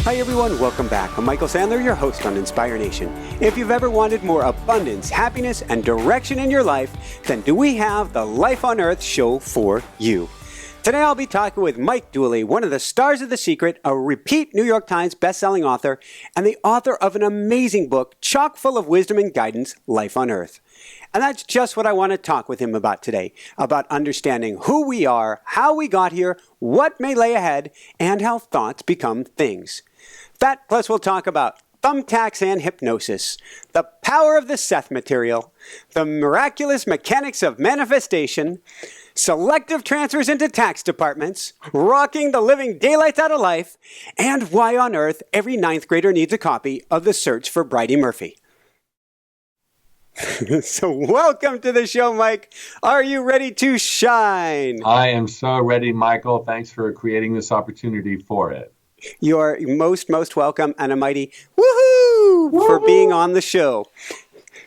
Hi everyone, welcome back. I'm Michael Sandler, your host on Inspire Nation. If you've ever wanted more abundance, happiness, and direction in your life, then do we have the Life on Earth show for you. Today I'll be talking with Mike Dooley, one of the stars of The Secret, a repeat New York Times bestselling author, and the author of an amazing book, chock full of wisdom and guidance, Life on Earth. And that's just what I want to talk with him about today, about understanding who we are, how we got here, what may lay ahead, and how thoughts become things. That plus we'll talk about thumbtacks and hypnosis, the power of the Sept material, the miraculous mechanics of manifestation, selective transfers into tax departments, rocking the living daylights out of life, and why on earth every ninth grader needs a copy of The Search for Bridie Murphy. So welcome to the show, Mike. Are you ready to shine? I am so ready, Michael. Thanks for creating this opportunity for it. You're most welcome, and a mighty woohoo for being on the show.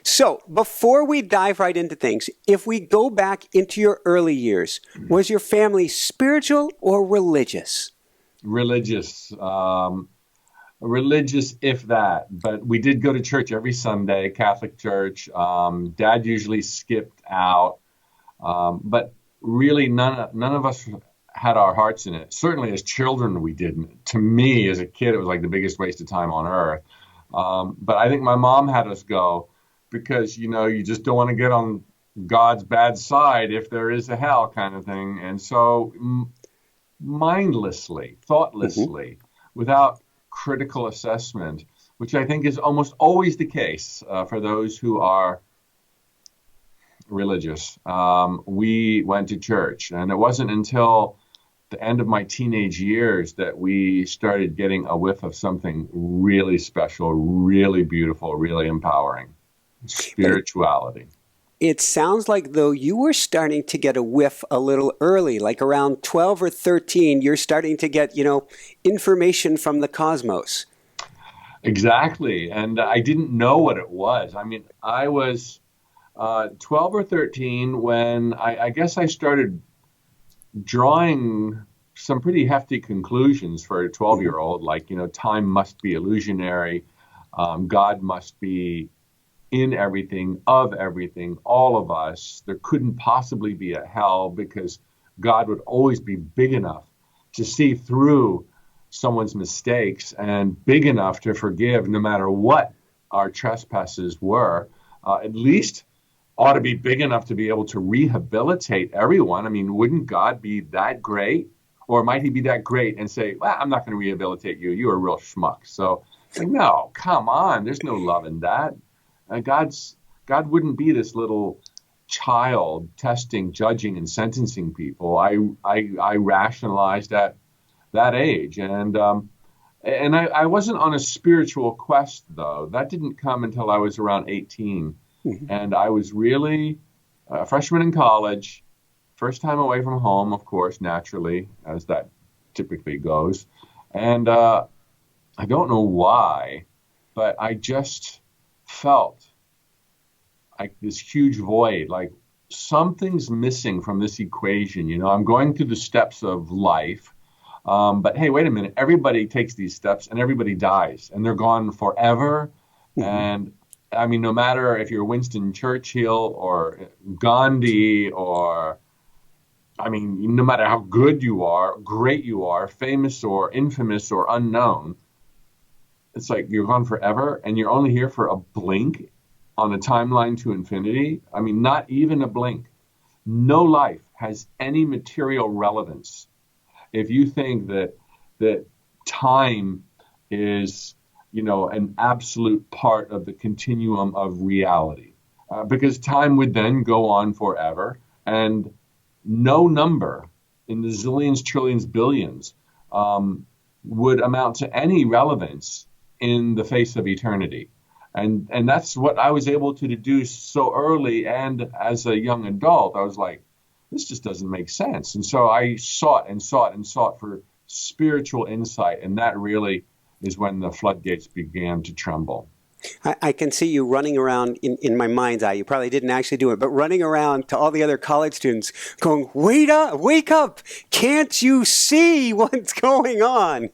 So before we dive right into things, if we go back into your early years, was your family spiritual or religious? Religious. Religious, if that. But we did go to church every Sunday, Catholic church. Dad usually skipped out. But really, none of us had our hearts in it. Certainly as children, we didn't. To me, as a kid, it was like the biggest waste of time on earth. But I think my mom had us go because, you just don't want to get on God's bad side if there is a hell kind of thing. And so mindlessly, thoughtlessly, without critical assessment, which I think is almost always the case for those who are religious, we went to church. And it wasn't until the end of my teenage years that we started getting a whiff of something really special, really beautiful, really empowering. Spirituality. It sounds like, though, you were starting to get a whiff a little early, like around 12 or 13, you're starting to get, information from the cosmos. Exactly. And I didn't know what it was. I mean, I was 12 or 13 when I guess I started drawing some pretty hefty conclusions for a 12-year-old, like, time must be illusionary, God must be in everything, of everything, all of us. There couldn't possibly be a hell because God would always be big enough to see through someone's mistakes and big enough to forgive no matter what our trespasses were. At least ought to be big enough to be able to rehabilitate everyone. I mean, wouldn't God be that great? Or might he be that great and say, well, I'm not going to rehabilitate you. You're a real schmuck. So, no, come on. There's no love in that. God wouldn't be this little child testing, judging, and sentencing people. I rationalized at that age. And I wasn't on a spiritual quest, though. That didn't come until I was around 18. And I was really a freshman in college, first time away from home, of course, naturally, as that typically goes. And I don't know why, but I just felt like this huge void, like something's missing from this equation. I'm going through the steps of life. But hey, wait a minute. Everybody takes these steps and everybody dies and they're gone forever. And I mean, no matter if you're Winston Churchill or Gandhi or, I mean, no matter how good you are, great you are, famous or infamous or unknown, it's like you're gone forever and you're only here for a blink on a timeline to infinity. I mean, not even a blink. No life has any material relevance if you think that time is an absolute part of the continuum of reality, because time would then go on forever, and no number in the zillions, trillions, billions would amount to any relevance in the face of eternity. And that's what I was able to deduce so early, and as a young adult, I was like, this just doesn't make sense. And so I sought and sought and sought for spiritual insight, and that really is when the floodgates began to tremble. I can see you running around in my mind's eye. You probably didn't actually do it, but running around to all the other college students going, wake up, can't you see what's going on?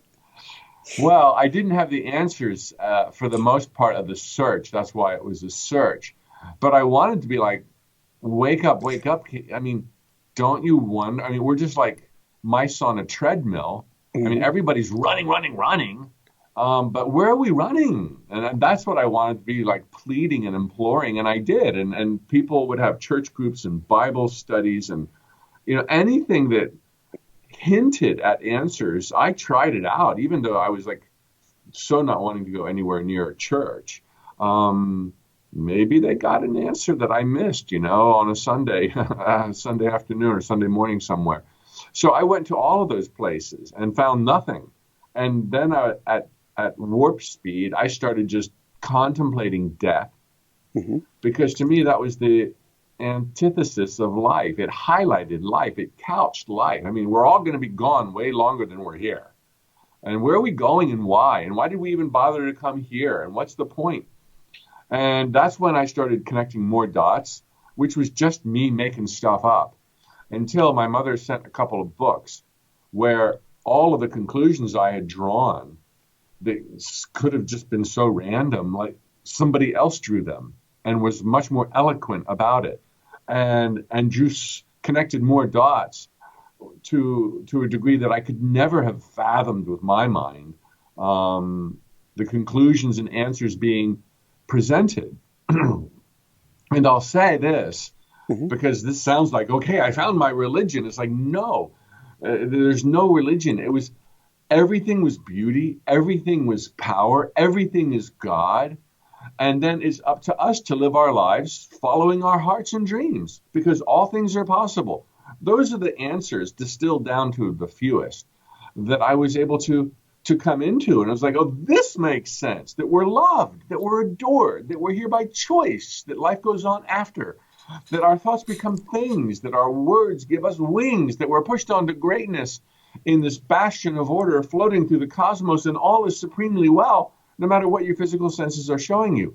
Well, I didn't have the answers for the most part of the search. That's why it was a search. But I wanted to be like, wake up, wake up. I mean, don't you wonder? I mean, we're just like mice on a treadmill. I mean, Mhm. everybody's running, running, running. But where are we running? And that's what I wanted to be like pleading and imploring. And I did. And people would have church groups and Bible studies and, anything that hinted at answers. I tried it out, even though I was like so not wanting to go anywhere near a church. Maybe they got an answer that I missed, on a Sunday, Sunday afternoon or Sunday morning somewhere. So I went to all of those places and found nothing. And then at warp speed, I started just contemplating death Mhm. because to me that was the antithesis of life. It highlighted life. It couched life. I mean, we're all going to be gone way longer than we're here. And where are we going and why? And why did we even bother to come here? And what's the point? And that's when I started connecting more dots, which was just me making stuff up until my mother sent a couple of books where all of the conclusions I had drawn that could have just been so random, like somebody else drew them and was much more eloquent about it and just connected more dots to a degree that I could never have fathomed with my mind. The conclusions and answers being presented. And I'll say this Mhm. because this sounds like, okay, I found my religion. It's like, no, there's no religion. Everything was beauty. Everything was power. Everything is God. And then it's up to us to live our lives following our hearts and dreams because all things are possible. Those are the answers distilled down to the fewest that I was able to come into. And I was like, oh, this makes sense, that we're loved, that we're adored, that we're here by choice, that life goes on after, that our thoughts become things, that our words give us wings, that we're pushed on to greatness in this bastion of order floating through the cosmos, and all is supremely well, no matter what your physical senses are showing you.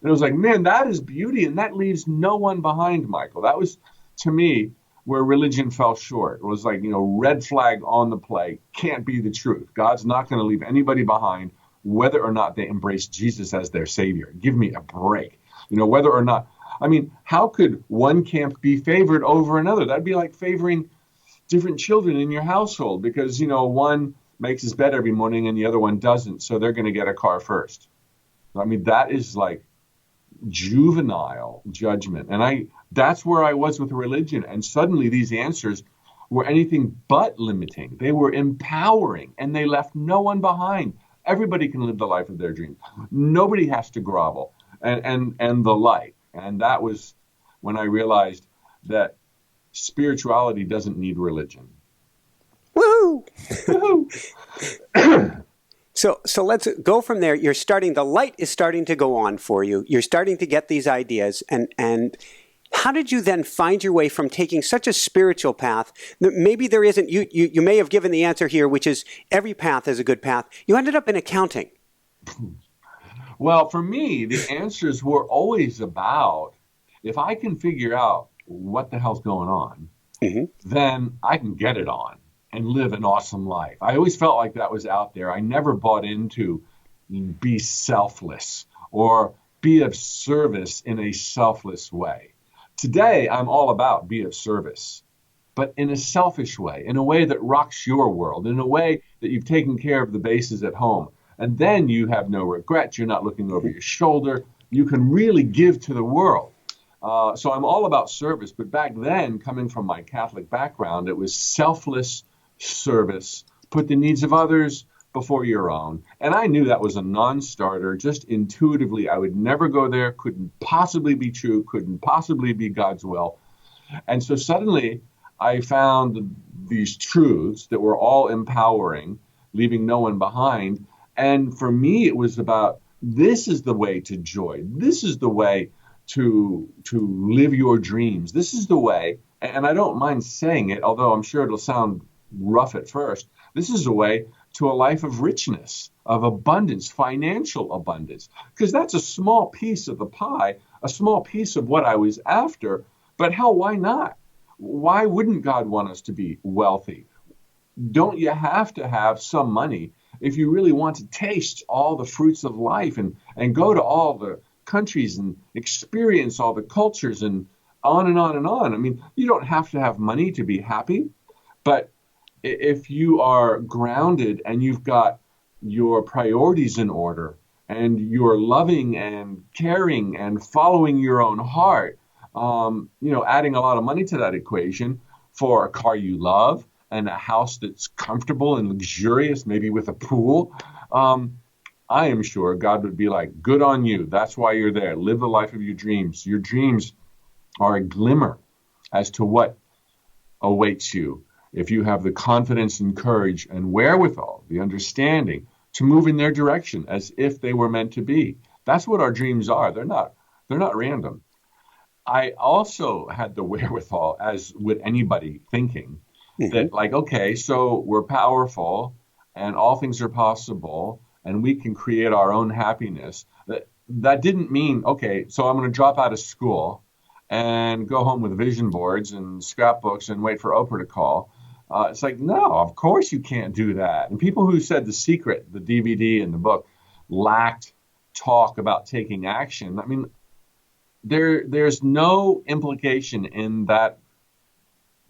And it was like, man, that is beauty, and that leaves no one behind, Michael. That was, to me, where religion fell short. It was like, red flag on the play, can't be the truth. God's not going to leave anybody behind, whether or not they embrace Jesus as their savior. Give me a break. Whether or not, I mean, how could one camp be favored over another? That'd be like favoring different children in your household because, one makes his bed every morning and the other one doesn't. So they're going to get a car first. I mean, that is like juvenile judgment. And that's where I was with religion. And suddenly these answers were anything but limiting. They were empowering and they left no one behind. Everybody can live the life of their dreams. Nobody has to grovel and the like. And that was when I realized that spirituality doesn't need religion. Woohoo! Woohoo! So let's go from there. The light is starting to go on for you. You're starting to get these ideas. And how did you then find your way from taking such a spiritual path that maybe there isn't, you may have given the answer here, which is every path is a good path. You ended up in accounting. Well, for me, the answers were always about if I can figure out what the hell's going on, then I can get it on and live an awesome life. I always felt like that was out there. I never bought into be selfless or be of service in a selfless way. Today, I'm all about be of service, but in a selfish way, in a way that rocks your world, in a way that you've taken care of the bases at home. And then you have no regrets. You're not looking over your shoulder. You can really give to the world. So I'm all about service. But back then, coming from my Catholic background, it was selfless service, put the needs of others before your own. And I knew that was a non-starter. Just intuitively, I would never go there, couldn't possibly be true, couldn't possibly be God's will. And so suddenly I found these truths that were all empowering, leaving no one behind. And for me, it was about this is the way to joy. This is the way to live your dreams. This is the way, and I don't mind saying it, although I'm sure it'll sound rough at first. This is a way to a life of richness, of abundance, financial abundance, because that's a small piece of the pie, a small piece of what I was after. But hell, why not? Why wouldn't God want us to be wealthy? Don't you have to have some money if you really want to taste all the fruits of life and go to all the countries and experience all the cultures and on and on and on. I mean, you don't have to have money to be happy, but if you are grounded and you've got your priorities in order and you're loving and caring and following your own heart, adding a lot of money to that equation for a car you love and a house that's comfortable and luxurious, maybe with a pool, I am sure God would be like, good on you. That's why you're there. Live the life of your dreams. Your dreams are a glimmer as to what awaits you if you have the confidence and courage and wherewithal, the understanding to move in their direction as if they were meant to be. That's what our dreams are. They're not random. I also had the wherewithal, as with anybody thinking, that like, okay, so we're powerful and all things are possible and we can create our own happiness. That didn't mean, okay, so I'm going to drop out of school and go home with vision boards and scrapbooks and wait for Oprah to call. It's like, no, of course you can't do that. And people who said The Secret, the DVD and the book, lacked talk about taking action. I mean, there's no implication in that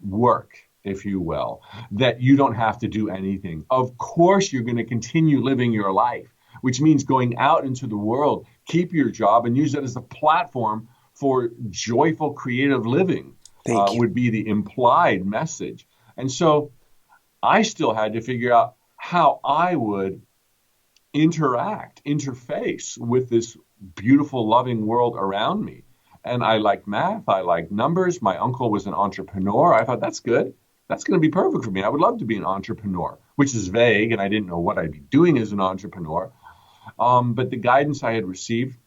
work, if you will, that you don't have to do anything. Of course, you're going to continue living your life, which means going out into the world, keep your job and use it as a platform for joyful, creative living, would be the implied message. And so I still had to figure out how I would interface with this beautiful, loving world around me. And I like math. I like numbers. My uncle was an entrepreneur. I thought, that's good. That's going to be perfect for me. I would love to be an entrepreneur, which is vague, and I didn't know what I'd be doing as an entrepreneur. But the guidance I had received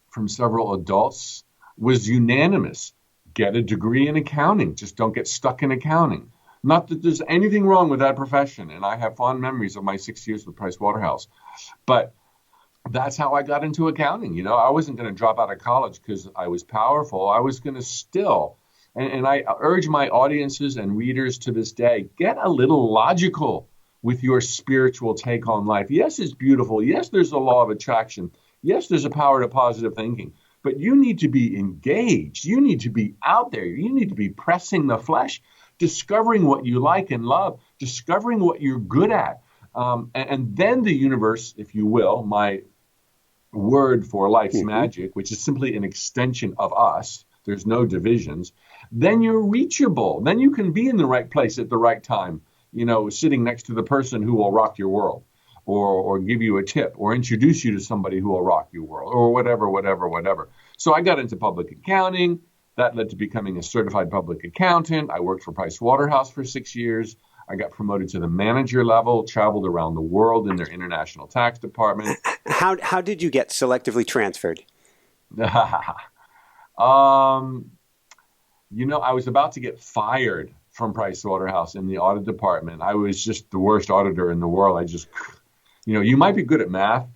from several adults was unanimous. Get a degree in accounting. Just don't get stuck in accounting. Not that there's anything wrong with that profession, and I have fond memories of my 6 years with Price Waterhouse. But that's how I got into accounting. You know, I wasn't going to drop out of college because I was powerful. I was going to still, and I urge my audiences and readers to this day, get a little logical with your spiritual take on life. Yes, it's beautiful. Yes, there's a law of attraction. Yes, there's a power to positive thinking. But you need to be engaged. You need to be out there. You need to be pressing the flesh, discovering what you like and love, discovering what you're good at. And then the universe, if you will, my word for life's magic, which is simply an extension of us, there's no divisions, then you're reachable. Then you can be in the right place at the right time, you know, sitting next to the person who will rock your world, or give you a tip, or introduce you to somebody who will rock your world, or whatever. So I got into public accounting. That led to becoming a certified public accountant. I worked for Price Waterhouse for 6 years. I got promoted to the manager level, traveled around the world in their international tax department. How did you get selectively transferred? You know, I was about to get fired from Price Waterhouse in the audit department. I was just the worst auditor in the world. You know, you might be good at math,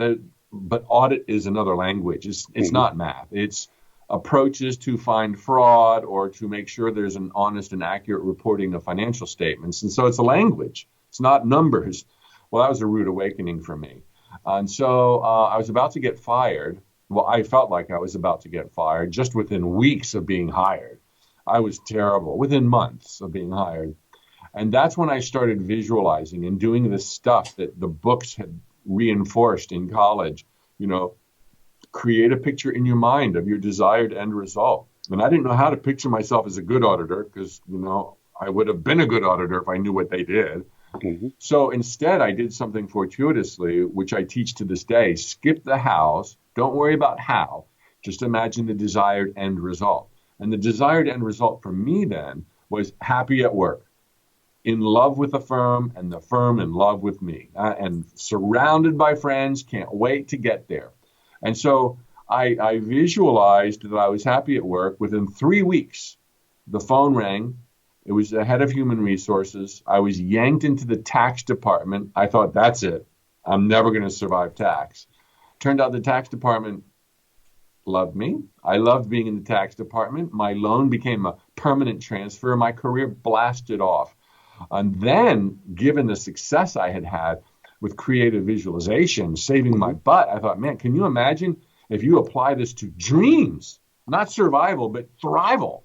but audit is another language. It's not math. It's approaches to find fraud or to make sure there's an honest and accurate reporting of financial statements. And so it's a language. It's not numbers. Well, that was a rude awakening for me. And so I was about to get fired. Well, I felt like I was about to get fired just within weeks of being hired. I was terrible, within months of being hired. And that's when I started visualizing and doing the stuff that the books had reinforced in college. You know, create a picture in your mind of your desired end result. And I didn't know how to picture myself as a good auditor because, you know, I would have been a good auditor if I knew what they did. So instead, I did something fortuitously, which I teach to this day. Skip the hows. Don't worry about how. Just imagine the desired end result. And the desired end result for me then was happy at work, in love with the firm, and the firm in love with me, and surrounded by friends, can't wait to get there. And so I visualized that I was happy at work. Within 3 weeks, the phone rang. It was the head of human resources. I was yanked into the tax department. I thought, that's it. I'm never going to survive tax. Turned out the tax department loved me. I loved being in the tax department. My loan became a permanent transfer. My career blasted off. And then, given the success I had had, with creative visualization, saving my butt. I thought, man, can you imagine if you apply this to dreams, not survival, but thrival?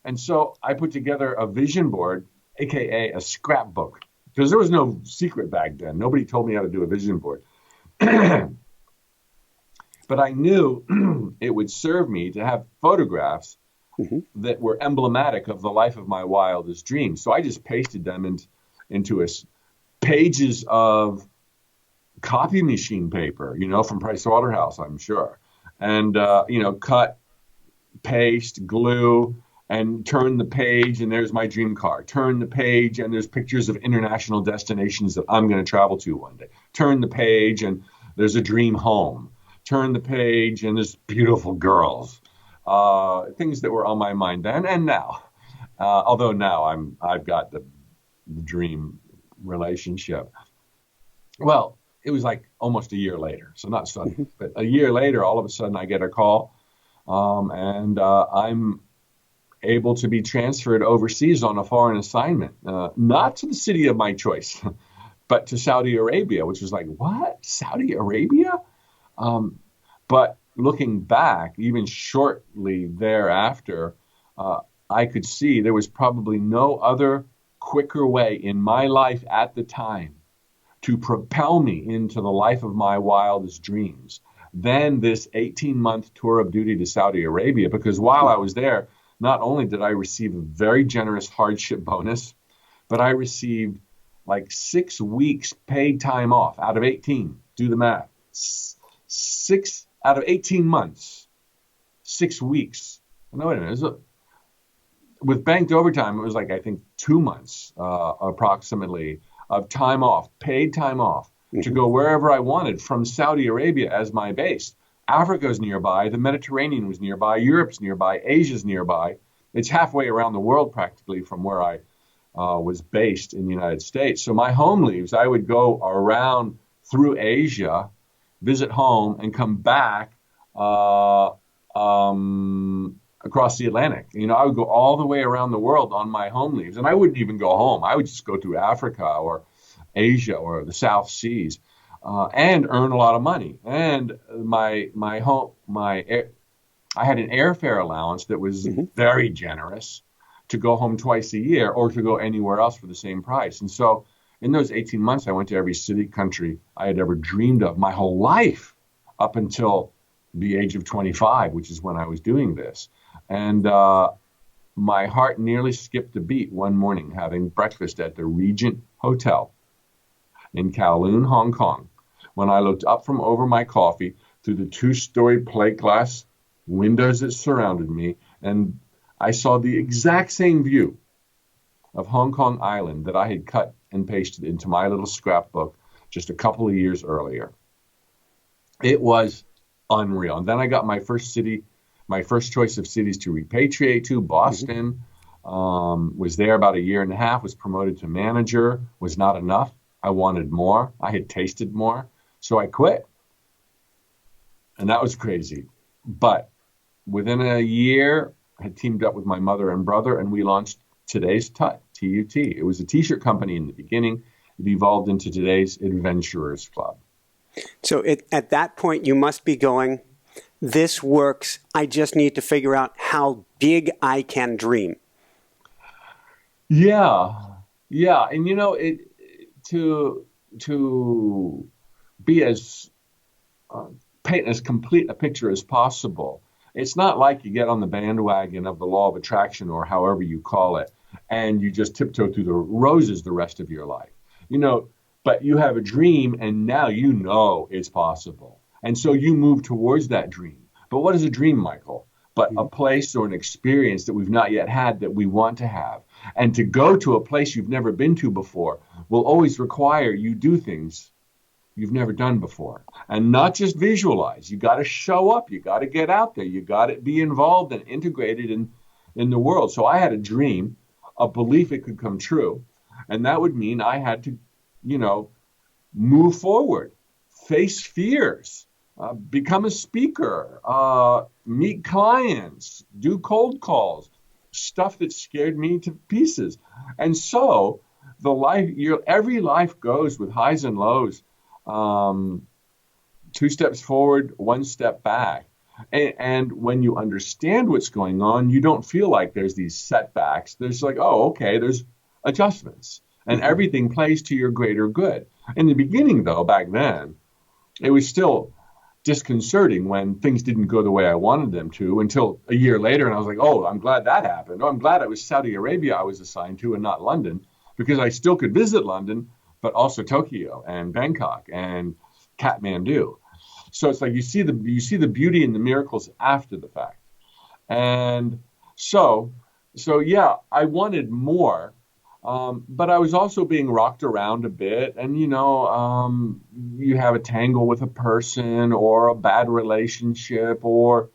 And so I put together a vision board, AKA a scrapbook, because there was no secret back then. Nobody told me how to do a vision board. But I knew it would serve me to have photographs that were emblematic of the life of my wildest dreams. So I just pasted them into pages of copy machine paper, from Price Waterhouse, I'm sure. And, cut, paste, glue, and turn the page, and there's my dream car. Turn the page, and there's pictures of international destinations that I'm going to travel to one day. Turn the page, and there's a dream home. Turn the page, and there's beautiful girls. Things that were on my mind then and now. Although now I've got the dream relationship. Well, it was like almost a year later, so not sudden, but a year later, all of a sudden I get a call, and I'm able to be transferred overseas on a foreign assignment, not to the city of my choice, but to Saudi Arabia, which was like, what? Saudi Arabia? But looking back, even shortly thereafter, I could see there was probably no other quicker way in my life at the time to propel me into the life of my wildest dreams than this 18-month tour of duty to Saudi Arabia. Because while I was there, not only did I receive a very generous hardship bonus, but I received like 6 weeks paid time off out of 18. Do the math. 6 out of 18 months, 6 weeks. No, wait a minute. With banked overtime, it was like, I think, 2 months approximately of time off, paid time off, to go wherever I wanted from Saudi Arabia as my base. Africa's nearby, the Mediterranean was nearby, Europe's nearby, Asia's nearby. It's halfway around the world practically from where I was based in the United States. So my home leaves, I would go around through Asia, visit home, and come back across the Atlantic. I would go all the way around the world on my home leaves, and I wouldn't even go home. I would just go through Africa or Asia or the South Seas and earn a lot of money. And I had an airfare allowance that was very generous to go home twice a year or to go anywhere else for the same price. And so in those 18 months, I went to every city, country I had ever dreamed of my whole life up until the age of 25, which is when I was doing this. And my heart nearly skipped a beat one morning having breakfast at the Regent Hotel in Kowloon, Hong Kong, when I looked up from over my coffee through the 2-story plate glass windows that surrounded me, and I saw the exact same view of Hong Kong Island that I had cut and pasted into my little scrapbook just a couple of years earlier. It was unreal. And then I got my first choice of cities to repatriate to, Boston. Was there about a year and a half, was promoted to manager, was not enough. I wanted more. I had tasted more. So I quit. And that was crazy. But within a year, I had teamed up with my mother and brother, and we launched Today's Tut, T-U-T. It was a T-shirt company in the beginning. It evolved into Today's Adventurers Club. So at that point, you must be going, this works. I just need to figure out how big I can dream. Yeah. And, to be as paint as complete a picture as possible, it's not like you get on the bandwagon of the law of attraction or however you call it, and you just tiptoe through the roses the rest of your life. But you have a dream, and now it's possible. And so you move towards that dream. But what is a dream, Michael? But a place or an experience that we've not yet had that we want to have. And to go to a place you've never been to before will always require you do things you've never done before. And not just visualize. You got to show up. You got to get out there. You got to be involved and integrated in the world. So I had a dream, a belief it could come true. And that would mean I had to, move forward, face fears, become a speaker, meet clients, do cold calls, stuff that scared me to pieces. And so every life goes with highs and lows. um, two steps forward, one step back. And when you understand what's going on, you don't feel like there's these setbacks. There's like, oh, okay, there's adjustments, and Mhm. everything plays to your greater good. In the beginning, though, back then, it was still disconcerting when things didn't go the way I wanted them to until a year later. And I was like, oh, I'm glad that happened. Oh, I'm glad it was Saudi Arabia I was assigned to and not London, because I still could visit London, but also Tokyo and Bangkok and Kathmandu. So it's like you see the beauty and the miracles after the fact. And so yeah, I wanted more, but I was also being rocked around a bit. And you have a tangle with a person or a bad relationship or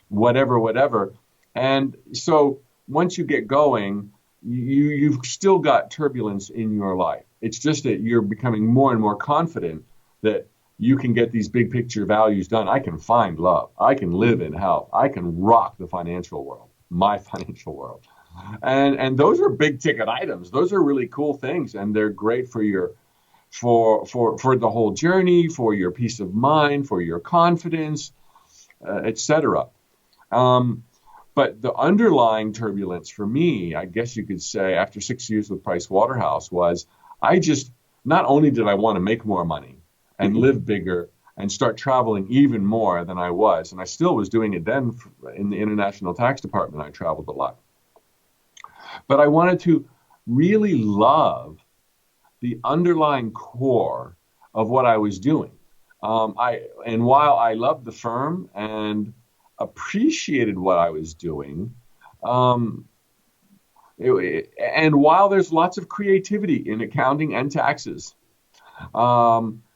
whatever. And so once you get going, you've still got turbulence in your life. It's just that you're becoming more and more confident that you can get these big picture values done. I can find love. I can live in health. I can rock the financial world, my financial world. And those are big ticket items. Those are really cool things, and they're great for your for the whole journey, for your peace of mind, for your confidence, etc. Um, but the underlying turbulence for me, I guess you could say, after 6 years with Price Waterhouse, was I just not only did I want to make more money and Mhm. live bigger and start traveling even more than I was, and I still was doing it then in the international tax department. I traveled a lot, but I wanted to really love the underlying core of what I was doing. And while I loved the firm and appreciated what I was doing, um, and while there's lots of creativity in accounting and taxes,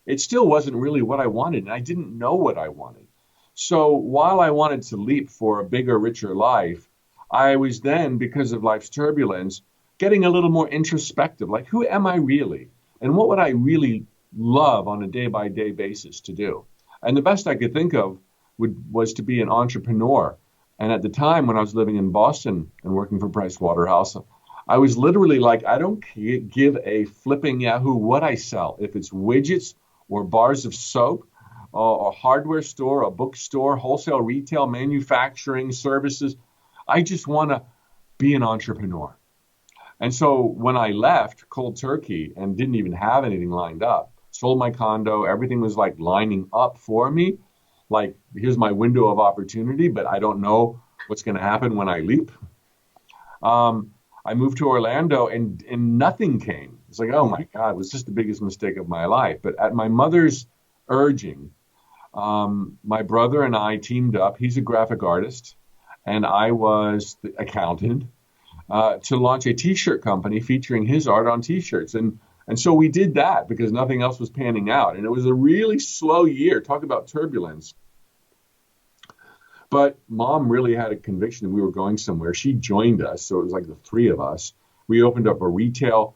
it still wasn't really what I wanted, and I didn't know what I wanted. So while I wanted to leap for a bigger, richer life, I was then, because of life's turbulence, getting a little more introspective. Like, who am I really? And what would I really love on a day by day basis to do? And the best I could think of was to be an entrepreneur. And at the time when I was living in Boston and working for Price Waterhouse, I was literally like, I don't give a flipping Yahoo what I sell. If it's widgets or bars of soap, a hardware store, a bookstore, wholesale, retail, manufacturing, services, I just want to be an entrepreneur. And so when I left cold turkey and didn't even have anything lined up, sold my condo, everything was like lining up for me. Like, here's my window of opportunity, but I don't know what's going to happen when I leap. I moved to Orlando and nothing came. It's like, oh my God, it was just the biggest mistake of my life. But at my mother's urging, my brother and I teamed up. He's a graphic artist, and I was the accountant, to launch a T-shirt company featuring his art on T-shirts. And so we did that because nothing else was panning out. And it was a really slow year. Talk about turbulence. But mom really had a conviction that we were going somewhere. She joined us. So it was like the three of us. We opened up a retail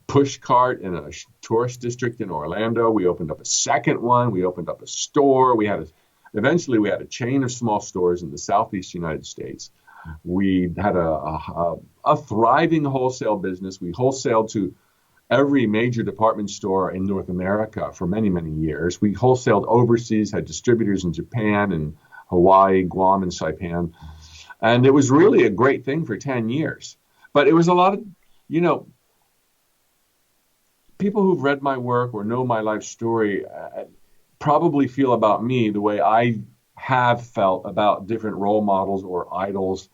push cart in a tourist district in Orlando. We opened up a second one. We opened up a store. Eventually we had a chain of small stores in the Southeast United States. We had a thriving wholesale business. We wholesaled to every major department store in North America for many, many years. We wholesaled overseas, had distributors in Japan and Hawaii, Guam, and Saipan. And it was really a great thing for 10 years. But it was a lot of, you know, people who've read my work or know my life story probably feel about me the way I have felt about different role models or idols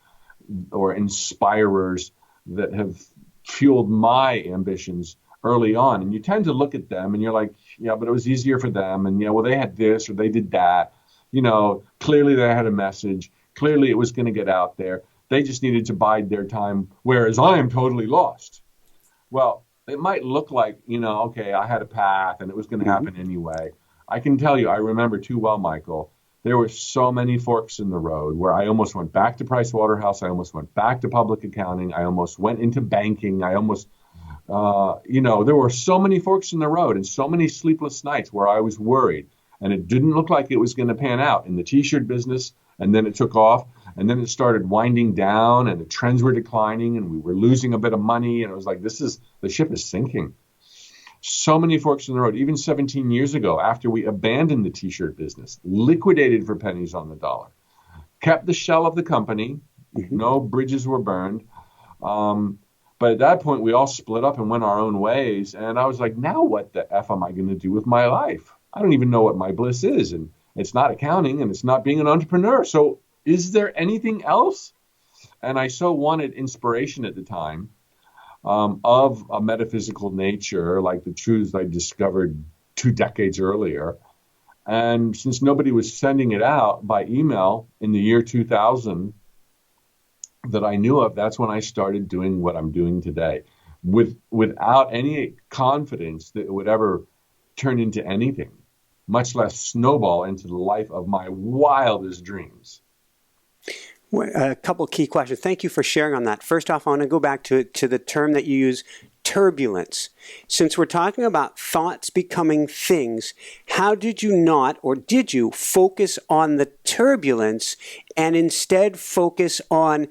or inspirers that have fueled my ambitions early on. And you tend to look at them and you're like, yeah, but it was easier for them. And yeah, well, they had this or they did that. Clearly they had a message. Clearly it was going to get out there. They just needed to bide their time, whereas I am totally lost. Well, it might look like, okay, I had a path and it was going to Mhm. happen anyway. I can tell you, I remember too well, Michael, there were so many forks in the road where I almost went back to Price Waterhouse. I almost went back to public accounting. I almost went into banking. There were so many forks in the road and so many sleepless nights where I was worried. And it didn't look like it was going to pan out in the T-shirt business. And then it took off. And then it started winding down and the trends were declining and we were losing a bit of money. And it was like, the ship is sinking. So many forks in the road. Even 17 years ago, after we abandoned the t-shirt business, liquidated for pennies on the dollar, kept the shell of the company, no bridges were burned. But at that point, we all split up and went our own ways. And I was like, now what the F am I going to do with my life? I don't even know what my bliss is. And it's not accounting and it's not being an entrepreneur. So is there anything else? And I so wanted inspiration at the time of a metaphysical nature, like the truths I discovered 2 decades earlier. And since nobody was sending it out by email in the year 2000 that I knew of, that's when I started doing what I'm doing today, without any confidence that it would ever turn into anything, much less snowball into the life of my wildest dreams. A couple key questions. Thank you for sharing on that. First off, I want to go back to the term that you use, turbulence. Since we're talking about thoughts becoming things, how did you not, or did you, focus on the turbulence and instead focus on,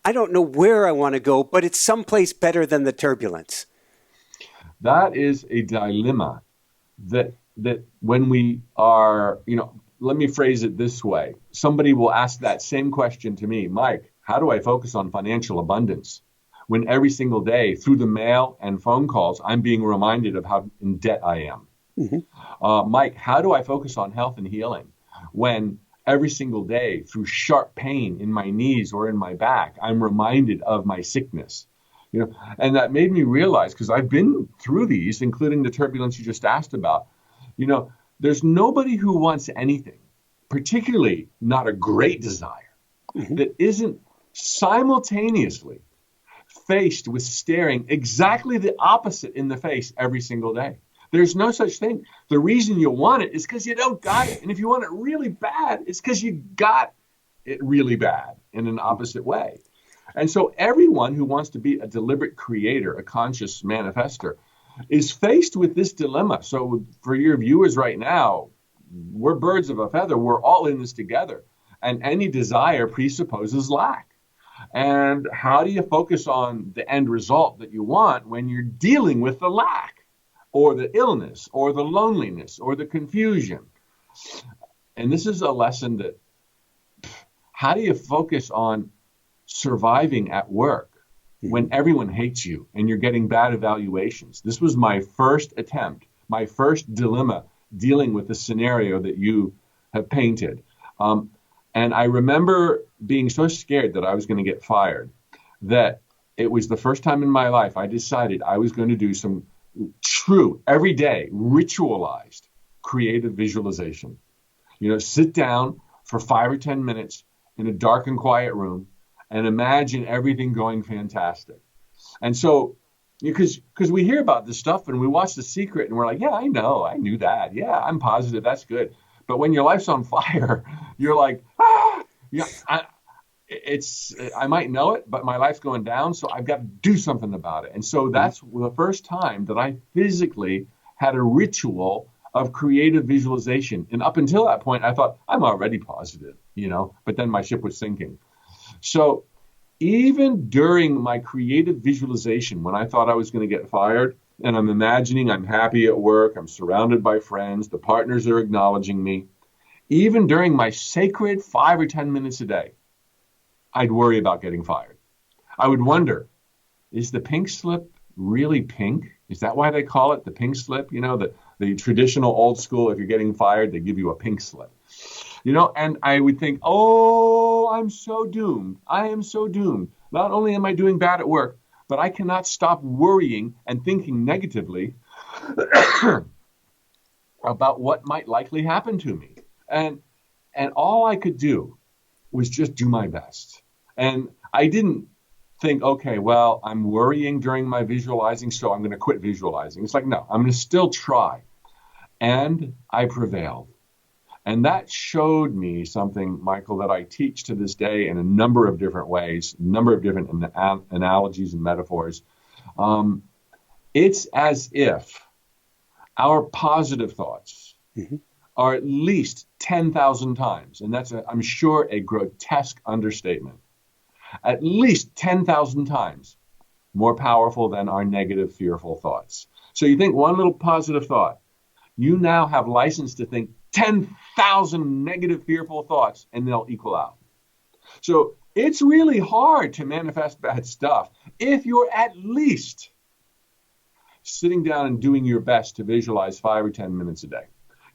I don't know where I want to go, but it's someplace better than the turbulence? That is a dilemma that when we are, let me phrase it this way. Somebody will ask that same question to me, Mike, how do I focus on financial abundance when every single day through the mail and phone calls, I'm being reminded of how in debt I am? Mike, how do I focus on health and healing when every single day through sharp pain in my knees or in my back, I'm reminded of my sickness? And that made me realize, because I've been through these, including the turbulence you just asked about, there's nobody who wants anything, particularly not a great desire, that isn't simultaneously faced with staring exactly the opposite in the face every single day. There's no such thing. The reason you want it is because you don't got it. And if you want it really bad, it's because you got it really bad in an opposite way. And so everyone who wants to be a deliberate creator, a conscious manifester, is faced with this dilemma. So for your viewers right now, we're birds of a feather. We're all in this together. And any desire presupposes lack. And how do you focus on the end result that you want when you're dealing with the lack or the illness or the loneliness or the confusion? And this is a lesson that, how do you focus on surviving at work when everyone hates you and you're getting bad evaluations? This was my first attempt, my first dilemma dealing with the scenario that you have painted. And I remember being so scared that I was going to get fired that it was the first time in my life I decided I was going to do some true, everyday, ritualized, creative visualization. Sit down for 5 or 10 minutes in a dark and quiet room and imagine everything going fantastic. And so, because we hear about this stuff and we watch The Secret and we're like, yeah, I know, I knew that. Yeah, I'm positive, that's good. But when your life's on fire, you're like, I might know it, but my life's going down, so I've got to do something about it. And so that's the first time that I physically had a ritual of creative visualization. And up until that point, I thought, I'm already positive, but then my ship was sinking. So even during my creative visualization, when I thought I was going to get fired, and I'm imagining I'm happy at work, I'm surrounded by friends, the partners are acknowledging me, even during my sacred 5 or 10 minutes a day, I'd worry about getting fired. I would wonder, is the pink slip really pink? Is that why they call it the pink slip? The traditional old school, if you're getting fired, they give you a pink slip. And I would think, oh, I'm so doomed. I am so doomed. Not only am I doing bad at work, but I cannot stop worrying and thinking negatively about what might likely happen to me. And all I could do was just do my best. And I didn't think, okay, well, I'm worrying during my visualizing, so I'm going to quit visualizing. It's like, no, I'm going to still try. And I prevailed. And that showed me something, Michael, that I teach to this day in a number of different ways, a number of different analogies and metaphors. It's as if our positive thoughts are at least 10,000 times, and that's, I'm sure, a grotesque understatement, at least 10,000 times more powerful than our negative, fearful thoughts. So you think one little positive thought, you now have license to think 10,000 negative, fearful thoughts, and they'll equal out. So it's really hard to manifest bad stuff if you're at least sitting down and doing your best to visualize 5 or 10 minutes a day.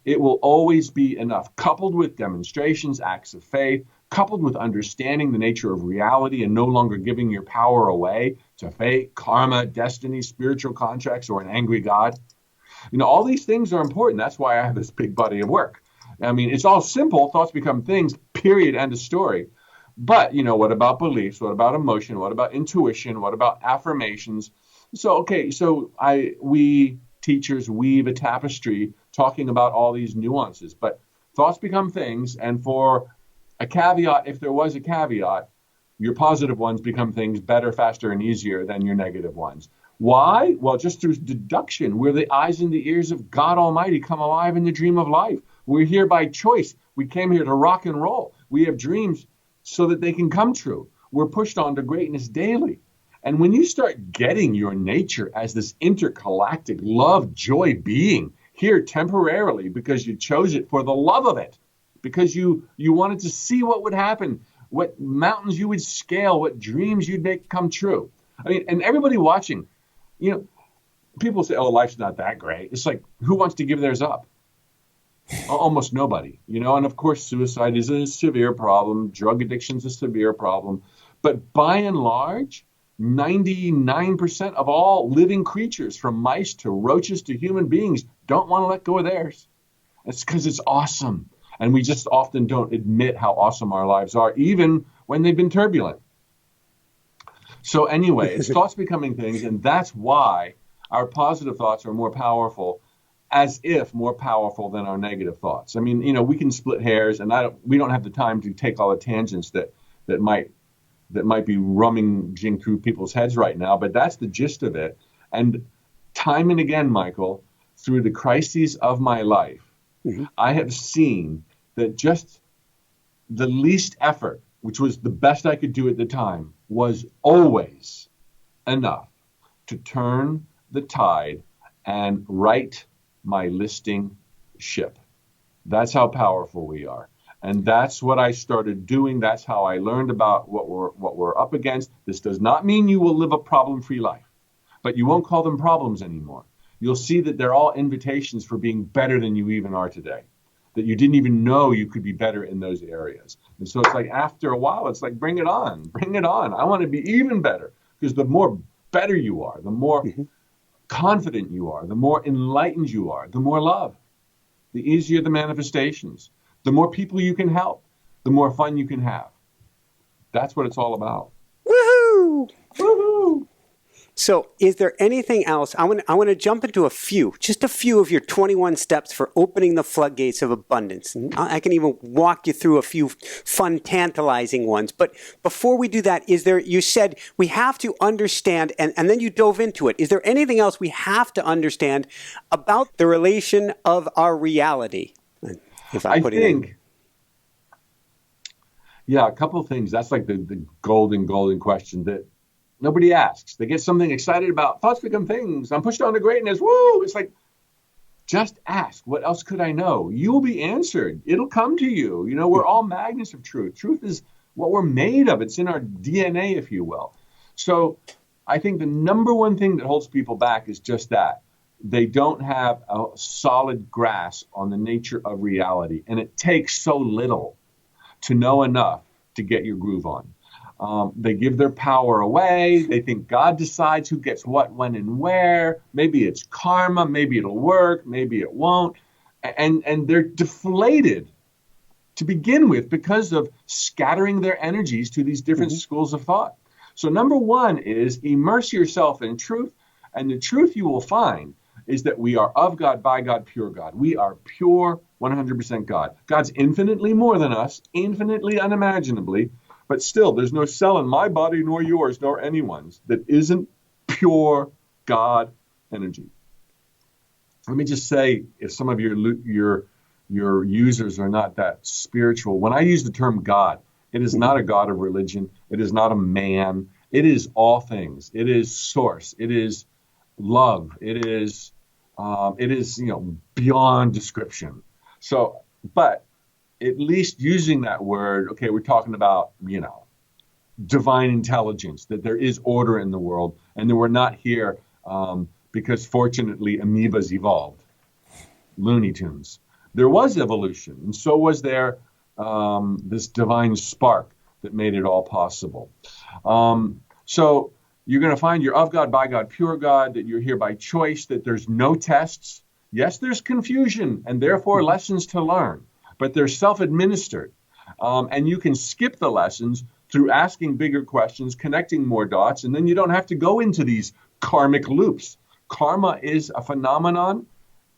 It will always be enough, coupled with demonstrations, acts of faith, coupled with understanding the nature of reality and no longer giving your power away to fate, karma, destiny, spiritual contracts, or an angry God. All these things are important. That's why I have this big body of work. I mean, it's all simple. Thoughts become things, period, end of story. But, what about beliefs? What about emotion? What about intuition? What about affirmations? So we teachers weave a tapestry talking about all these nuances. But thoughts become things. And for a caveat, if there was a caveat, your positive ones become things better, faster, and easier than your negative ones. Why? Well, just through deduction. We're the eyes and the ears of God Almighty come alive in the dream of life. We're here by choice. We came here to rock and roll. We have dreams so that they can come true. We're pushed on to greatness daily. And when you start getting your nature as this intergalactic love, joy being here temporarily because you chose it for the love of it, because you wanted to see what would happen, what mountains you would scale, what dreams you'd make come true. I mean, and everybody watching, people say, oh, life's not that great. It's like, who wants to give theirs up? Almost nobody, and of course, suicide is a severe problem. Drug addiction is a severe problem. But by and large, 99% of all living creatures, from mice to roaches to human beings, don't want to let go of theirs. It's because it's awesome. And we just often don't admit how awesome our lives are, even when they've been turbulent. So anyway, it's thoughts becoming things, and that's why our positive thoughts are more powerful, as if more powerful than our negative thoughts. I mean, we can split hairs, and we don't have the time to take all the tangents that might be rummaging through people's heads right now, but that's the gist of it. And time and again, Michael, through the crises of my life, I have seen that just the least effort, which was the best I could do at the time, was always enough to turn the tide and right my listing ship. That's how powerful we are. And that's what I started doing. That's how I learned about what we're up against. This does not mean you will live a problem-free life, but you won't call them problems anymore. You'll see that they're all invitations for being better than you even are today, that you didn't even know you could be better in those areas. And so it's like, after a while, it's like, bring it on, bring it on. I want to be even better, because the more better you are, the more confident you are, the more enlightened you are, the more love, the easier the manifestations, the more people you can help, the more fun you can have. That's what it's all about. Woohoo! Woohoo! So is there anything else? I want to jump into just a few of your 21 steps for opening the floodgates of abundance. And I can even walk you through a few fun, tantalizing ones. But before we do that, you said we have to understand, and then you dove into it. Is there anything else we have to understand about the relation of our reality? If I think, a couple of things. That's like the golden question that nobody asks. They get something excited about. Thoughts become things. I'm pushed on to greatness. Woo! It's like, just ask. What else could I know? You will be answered. It'll come to you. We're all magnets of truth. Truth is what we're made of. It's in our DNA, if you will. So I think the number one thing that holds people back is just that. They don't have a solid grasp on the nature of reality. And it takes so little to know enough to get your groove on. They give their power away. They think God decides who gets what, when, and where. Maybe it's karma. Maybe it'll work. Maybe it won't. And they're deflated to begin with because of scattering their energies to these different schools of thought. So number one is immerse yourself in truth. And the truth you will find is that we are of God, by God, pure God. We are pure, 100% God. God's infinitely more than us, infinitely unimaginably. But still, there's no cell in my body, nor yours, nor anyone's, that isn't pure God energy. Let me just say, if some of your users are not that spiritual, when I use the term God, it is not a God of religion. It is not a man. It is all things. It is source. It is love. It is, beyond description. So, but at least using that word, okay, we're talking about, divine intelligence, that there is order in the world, and that we're not here because fortunately amoebas evolved, Looney Tunes. There was evolution, and so was there this divine spark that made it all possible. So you're going to find you're of God, by God, pure God, that you're here by choice, that there's no tests. Yes, there's confusion and therefore lessons to learn, but they're self-administered. And you can skip the lessons through asking bigger questions, connecting more dots, and then you don't have to go into these karmic loops. Karma is a phenomenon.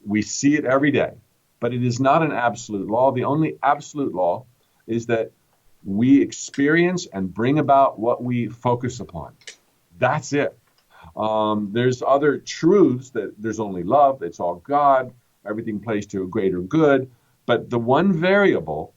We see it every day, but it is not an absolute law. The only absolute law is that we experience and bring about what we focus upon. That's it. There's other truths that there's only love, it's all God, everything plays to a greater good. But the one variable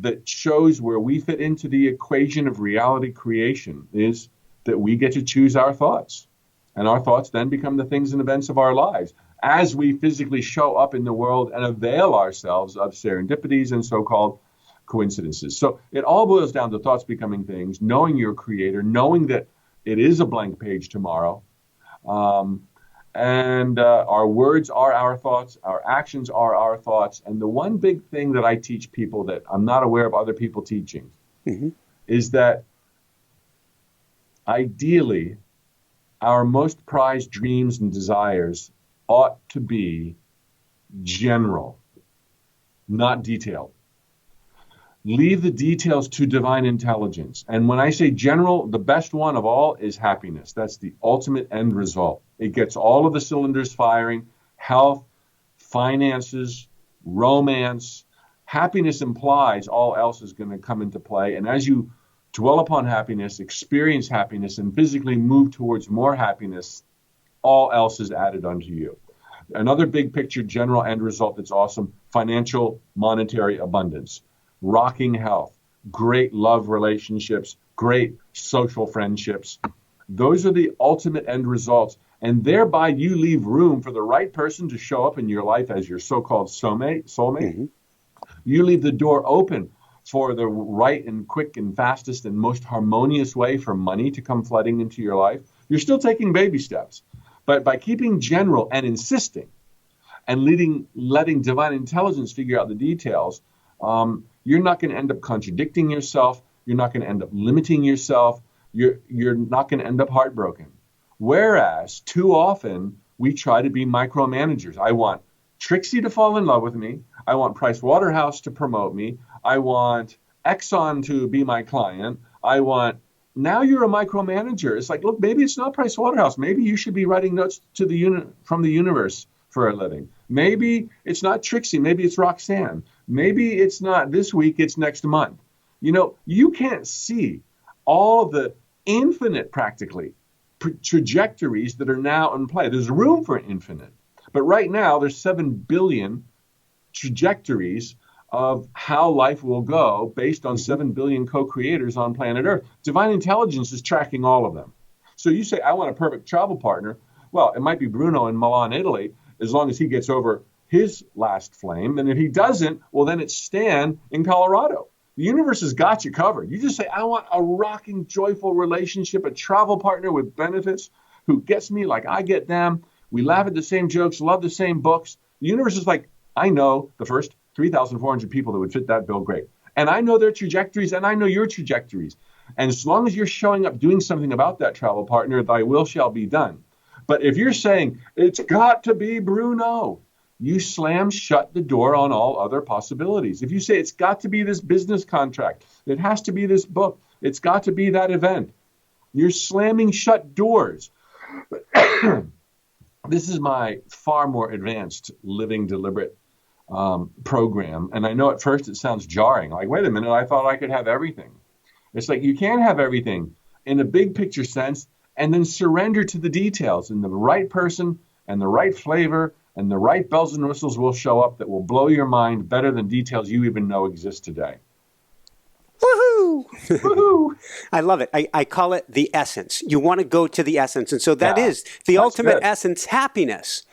that shows where we fit into the equation of reality creation is that we get to choose our thoughts. And our thoughts then become the things and events of our lives as we physically show up in the world and avail ourselves of serendipities and so-called coincidences. So it all boils down to thoughts becoming things, knowing your creator, knowing that it is a blank page tomorrow. And our words are our thoughts, our actions are our thoughts. And the one big thing that I teach people that I'm not aware of other people teaching is that ideally, our most prized dreams and desires ought to be general, not detailed. Leave the details to divine intelligence. And when I say general, the best one of all is happiness. That's the ultimate end result. It gets all of the cylinders firing: health, finances, romance. Happiness implies all else is going to come into play. And as you dwell upon happiness, experience happiness, and physically move towards more happiness, all else is added unto you. Another big picture, general end result that's awesome: financial, monetary abundance, rocking health, great love relationships, great social friendships. Those are the ultimate end results. And thereby you leave room for the right person to show up in your life as your so-called soulmate. You leave the door open for the right and quick and fastest and most harmonious way for money to come flooding into your life. You're still taking baby steps. But by keeping general and insisting and letting divine intelligence figure out the details, you're not going to end up contradicting yourself. You're not going to end up limiting yourself. You're not going to end up heartbroken. Whereas too often we try to be micromanagers. I want Trixie to fall in love with me. I want Price Waterhouse to promote me. I want Exxon to be my client. Now you're a micromanager. It's like, look, maybe it's not Price Waterhouse. Maybe you should be writing notes to from the universe for a living. Maybe it's not Trixie. Maybe it's Roxanne. Maybe it's not this week. It's next month. You can't see all the infinite, practically, trajectories that are now in play. There's room for infinite. But right now, there's 7 billion trajectories of how life will go based on 7 billion co-creators on planet Earth. Divine intelligence is tracking all of them. So you say, I want a perfect travel partner. Well, it might be Bruno in Milan, Italy, as long as he gets over his last flame. And if he doesn't, well, then it's Stan in Colorado. The universe has got you covered. You just say, I want a rocking, joyful relationship, a travel partner with benefits who gets me like I get them. We laugh at the same jokes, love the same books. The universe is like, I know the first 3,400 people that would fit that bill great. And I know their trajectories, and I know your trajectories. And as long as you're showing up doing something about that travel partner, thy will shall be done. But if you're saying, it's got to be Bruno, you slam shut the door on all other possibilities. If you say, it's got to be this business contract, it has to be this book, it's got to be that event, you're slamming shut doors. This is my far more advanced living deliberate program. And I know at first it sounds jarring. Like, wait a minute, I thought I could have everything. It's like you can't have everything in a big picture sense and then surrender to the details. And the right person and the right flavor and the right bells and whistles will show up that will blow your mind better than details you even know exist today. Woohoo! Woohoo! I love it. I call it the essence. You want to go to the essence. And so that is the that's ultimate good. essence, happiness.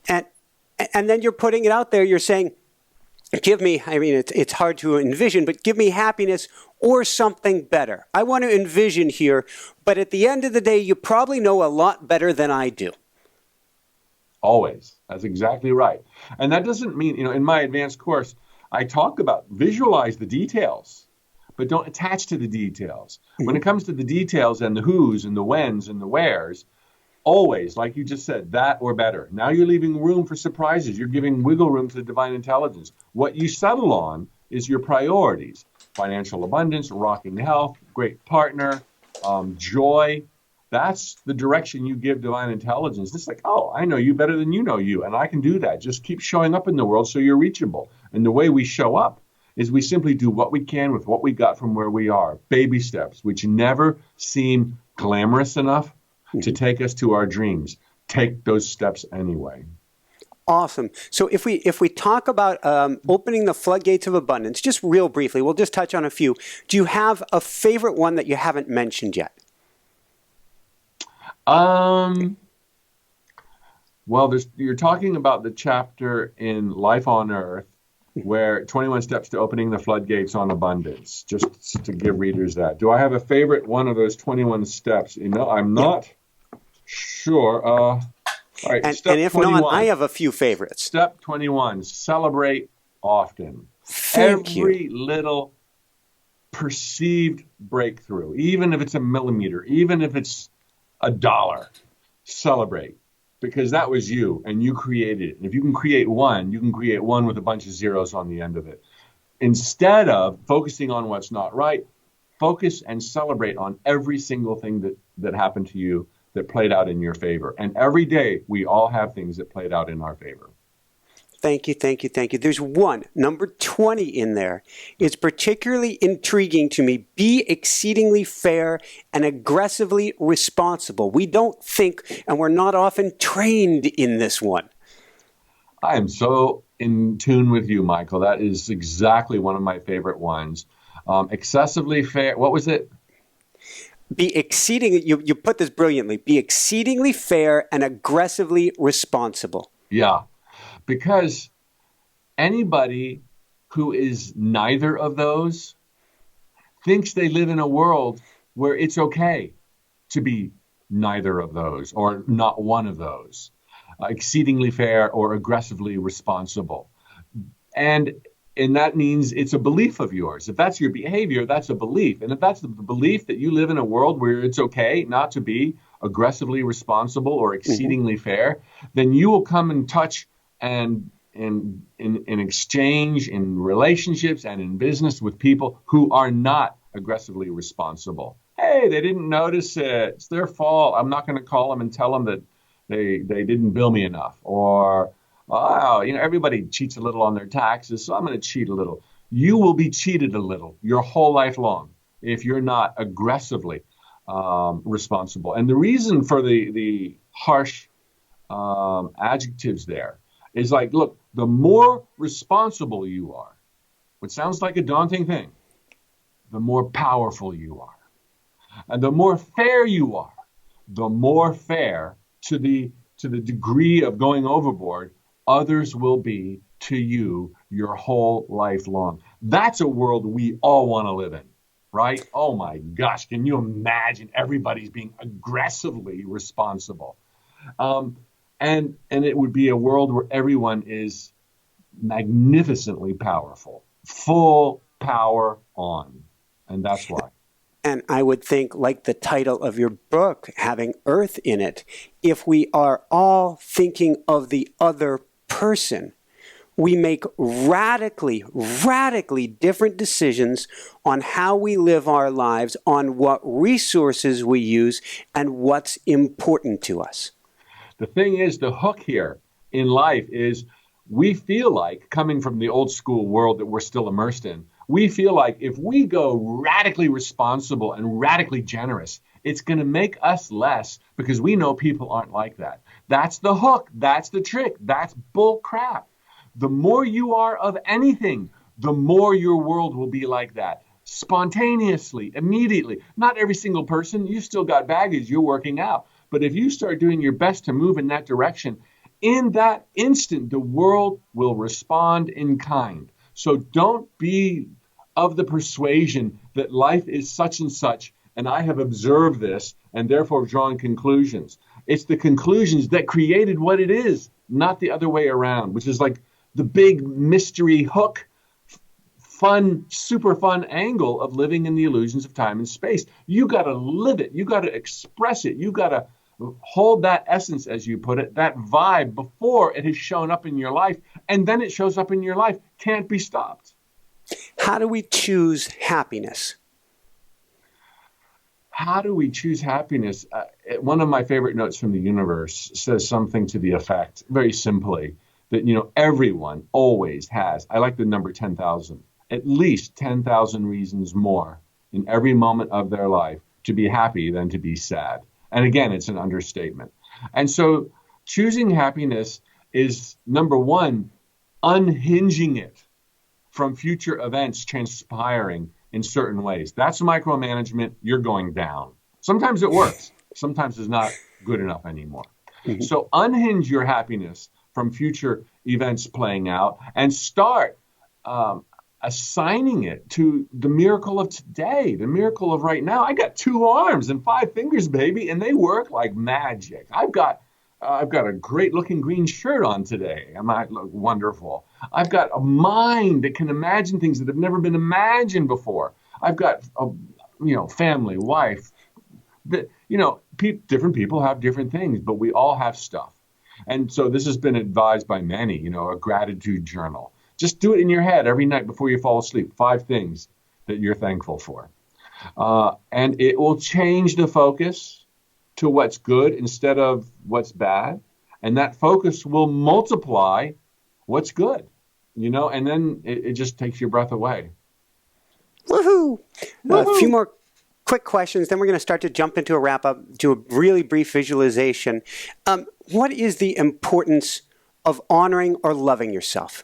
And then you're putting it out there. You're saying, give me, I mean, it's hard to envision, but give me happiness or something better. I want to envision here, but at the end of the day, you probably know a lot better than I do. Always. That's exactly right. And that doesn't mean, in my advanced course, I talk about visualize the details, but don't attach to the details. When it comes to the details and the who's and the when's and the where's, always, like you just said, that or better. Now you're leaving room for surprises. You're giving wiggle room to the divine intelligence. What you settle on is your priorities: financial abundance, rocking health, great partner, joy. That's the direction you give divine intelligence. It's like, oh, I know you better than you know you, and I can do that. Just keep showing up in the world so you're reachable. And the way we show up is we simply do what we can with what we got from where we are. Baby steps, which never seem glamorous enough to take us to our dreams. Take those steps anyway. Awesome. So if we talk about opening the floodgates of abundance, just real briefly, we'll just touch on a few. Do you have a favorite one that you haven't mentioned yet? Well, you're talking about the chapter in Life on Earth where 21 steps to opening the floodgates on abundance, just to give readers that. Do I have a favorite one of those 21 steps? I'm not sure. All right, and if 21. not, I have a few favorites. Step 21, celebrate often. Thank you. Every little perceived breakthrough, even if it's a millimeter, even if it's $1, celebrate, because that was you and you created it. And if you can create one, you can create one with a bunch of zeros on the end of it. Instead of focusing on what's not right, focus and celebrate on every single thing that happened to you that played out in your favor. And every day we all have things that played out in our favor. Thank you, thank you, thank you. There's one, number 20 in there. It's particularly intriguing to me. Be exceedingly fair and aggressively responsible. We don't think, and we're not often trained in this one. I am so in tune with you, Michael. That is exactly one of my favorite ones. Excessively fair. What was it? Be exceedingly, you put this brilliantly, be exceedingly fair and aggressively responsible. Yeah. Because anybody who is neither of those thinks they live in a world where it's okay to be neither of those or not one of those, exceedingly fair or aggressively responsible. And that means it's a belief of yours. If that's your behavior, that's a belief. And if that's the belief that you live in a world where it's okay not to be aggressively responsible or exceedingly fair, then you will come and touch and in exchange, in relationships and in business with people who are not aggressively responsible. Hey, they didn't notice it. It's their fault. I'm not going to call them and tell them that they didn't bill me enough. Or, wow, everybody cheats a little on their taxes, so I'm going to cheat a little. You will be cheated a little your whole life long if you're not aggressively responsible. And the reason for the harsh adjectives there is like, look, the more responsible you are, which sounds like a daunting thing, the more powerful you are. And the more fair you are, the more fair to the degree of going overboard, others will be to you your whole life long. That's a world we all want to live in, right? Oh my gosh, can you imagine everybody's being aggressively responsible? And it would be a world where everyone is magnificently powerful, full power on. And that's why. And I would think, like the title of your book, having Earth in it, if we are all thinking of the other person, we make radically different decisions on how we live our lives, on what resources we use, and what's important to us. The thing is, the hook here in life is we feel like, coming from the old school world that we're still immersed in, we feel like if we go radically responsible and radically generous, it's going to make us less because we know people aren't like that. That's the hook. That's the trick. That's bull crap. The more you are of anything, the more your world will be like that. spontaneously, immediately. Not every single person, you still got baggage you're working out. But if you start doing your best to move in that direction, in that instant, the world will respond in kind. So don't be of the persuasion that life is such and such, and I have observed this, and therefore drawn conclusions. It's the conclusions that created what it is, not the other way around, which is like the big mystery hook, fun, super fun angle of living in the illusions of time and space. You got to live it. You got to express it. You got to hold that essence, as you put it, that vibe before it has shown up in your life, and then it shows up in your life. Can't be stopped. How do we choose happiness? How do we choose happiness? One of my favorite notes from the universe says something to the effect, very simply, that, everyone always has, I like the number 10,000, at least 10,000 reasons more in every moment of their life to be happy than to be sad. And again, it's an understatement. And so choosing happiness is, number one, unhinging it from future events transpiring in certain ways. That's micromanagement. You're going down. Sometimes it works. Sometimes it's not good enough anymore. Mm-hmm. So unhinge your happiness from future events playing out and start assigning it to the miracle of today, the miracle of right now. I got 2 arms and 5 fingers, baby, and they work like magic. I've got a great looking green shirt on today. I might look wonderful. I've got a mind that can imagine things that have never been imagined before. I've got a family, wife. Different people have different things, but we all have stuff. And so this has been advised by many, a gratitude journal. Just do it in your head every night before you fall asleep. 5 things that you're thankful for. And it will change the focus to what's good instead of what's bad. And that focus will multiply what's good, and then it just takes your breath away. Woohoo! A few more quick questions, then we're going to start to jump into a wrap-up, do a really brief visualization. What is the importance of honoring or loving yourself?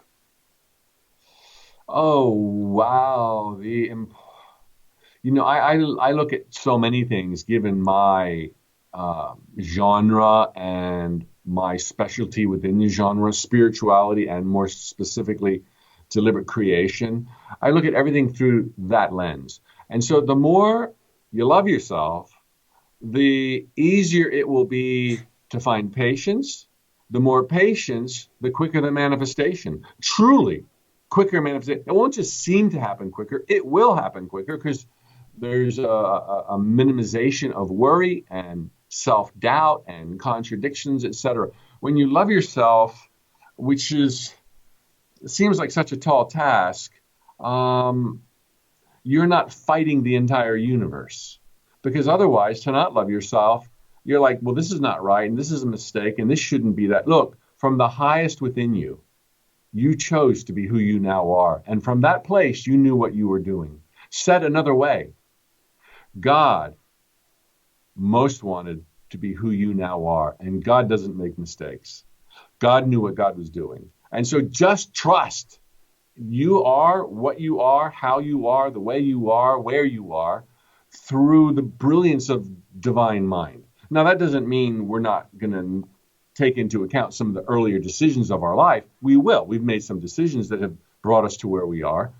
Oh, wow. I look at so many things given my genre and my specialty within the genre, spirituality, and more specifically, deliberate creation. I look at everything through that lens. And so the more you love yourself, the easier it will be to find patience. The more patience, the quicker the manifestation. Truly, quicker manifestation. It won't just seem to happen quicker. It will happen quicker because there's a minimization of worry and self-doubt and contradictions, etc. When you love yourself, which seems like such a tall task, you're not fighting the entire universe. Because otherwise, to not love yourself, you're like, well, this is not right, and this is a mistake, and this shouldn't be that. Look, from the highest within you, you chose to be who you now are. And from that place, you knew what you were doing. Said another way, God most wanted to be who you now are. And God doesn't make mistakes. God knew what God was doing. And so just trust. You are what you are, how you are, the way you are, where you are, through the brilliance of divine mind. Now, that doesn't mean we're not going to take into account some of the earlier decisions of our life. We will. We've made some decisions that have brought us to where we are,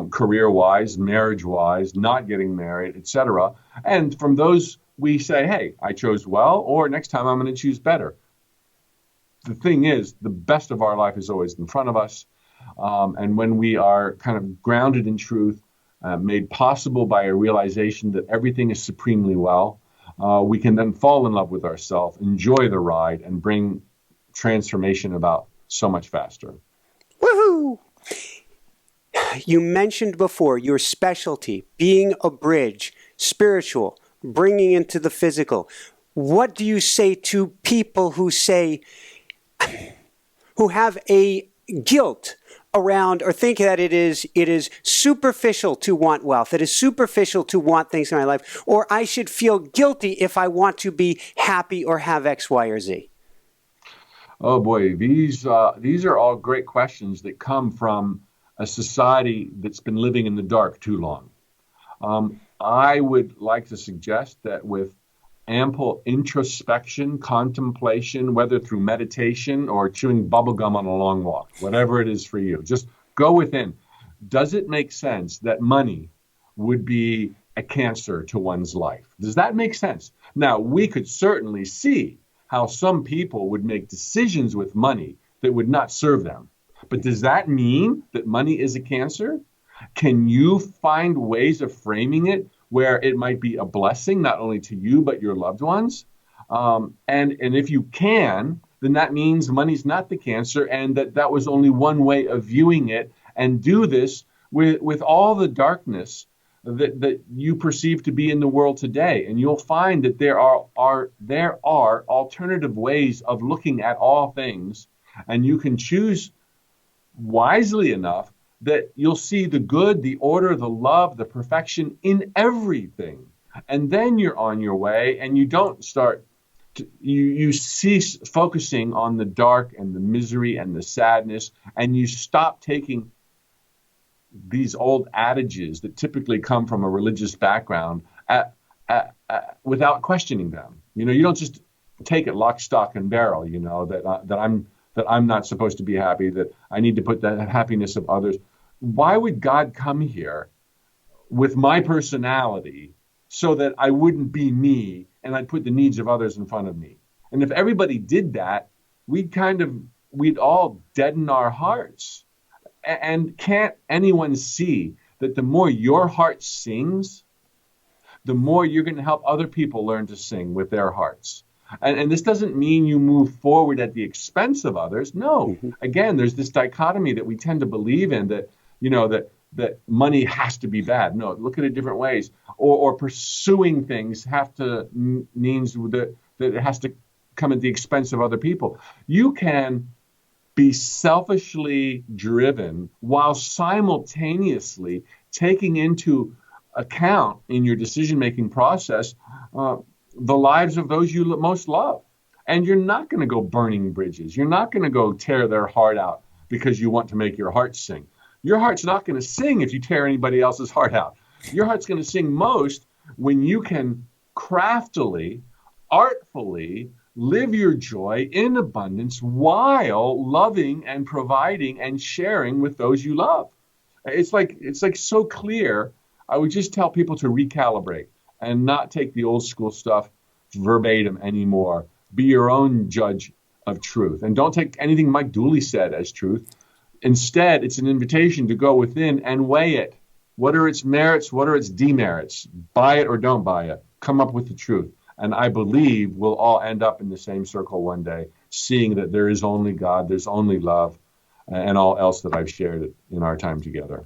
career-wise, marriage-wise, not getting married, etc. And from those, we say, hey, I chose well, or next time I'm going to choose better. The thing is, the best of our life is always in front of us. And when we are kind of grounded in truth, made possible by a realization that everything is supremely well, we can then fall in love with ourselves, enjoy the ride, and bring transformation about so much faster. Woohoo! You mentioned before your specialty, being a bridge, spiritual, bringing into the physical. What do you say to people who have a guilt around or think that it is superficial to want wealth, it is superficial to want things in my life, or I should feel guilty if I want to be happy or have X, Y, or Z? Oh boy, these are all great questions that come from a society that's been living in the dark too long. I would like to suggest that with ample introspection, contemplation, whether through meditation or chewing bubblegum on a long walk, whatever it is for you, just go within. Does it make sense that money would be a cancer to one's life? Does that make sense? Now, we could certainly see how some people would make decisions with money that would not serve them. But does that mean that money is a cancer? Can you find ways of framing it where it might be a blessing, not only to you, but your loved ones? And if you can, then that means money's not the cancer, and that was only one way of viewing it. And do this with all the darkness that you perceive to be in the world today. And you'll find that there are alternative ways of looking at all things, and you can choose wisely enough that you'll see the good, the order, the love, the perfection in everything. And then you're on your way, and you don't start you cease focusing on the dark and the misery and the sadness, and you stop taking these old adages that typically come from a religious background without questioning them. You don't just take it lock, stock, and barrel. That I'm not supposed to be happy, that I need to put the happiness of others. Why would God come here with my personality so that I wouldn't be me and I'd put the needs of others in front of me? And if everybody did that, we'd all deaden our hearts. And can't anyone see that the more your heart sings, the more you're going to help other people learn to sing with their hearts? And this doesn't mean you move forward at the expense of others. No. Again, there's this dichotomy that we tend to believe in, that that money has to be bad. No, look at it different ways. Or pursuing things means that it has to come at the expense of other people. You can be selfishly driven while simultaneously taking into account in your decision-making process the lives of those you most love. And you're not going to go burning bridges. You're not going to go tear their heart out because you want to make your heart sing. Your heart's not going to sing if you tear anybody else's heart out. Your heart's going to sing most when you can craftily, artfully live your joy in abundance while loving and providing and sharing with those you love. It's like so clear. I would just tell people to recalibrate and not take the old school stuff verbatim anymore. Be your own judge of truth. And don't take anything Mike Dooley said as truth. Instead, it's an invitation to go within and weigh it. What are its merits? What are its demerits? Buy it or don't buy it. Come up with the truth. And I believe we'll all end up in the same circle one day, seeing that there is only God, there's only love, and all else that I've shared in our time together.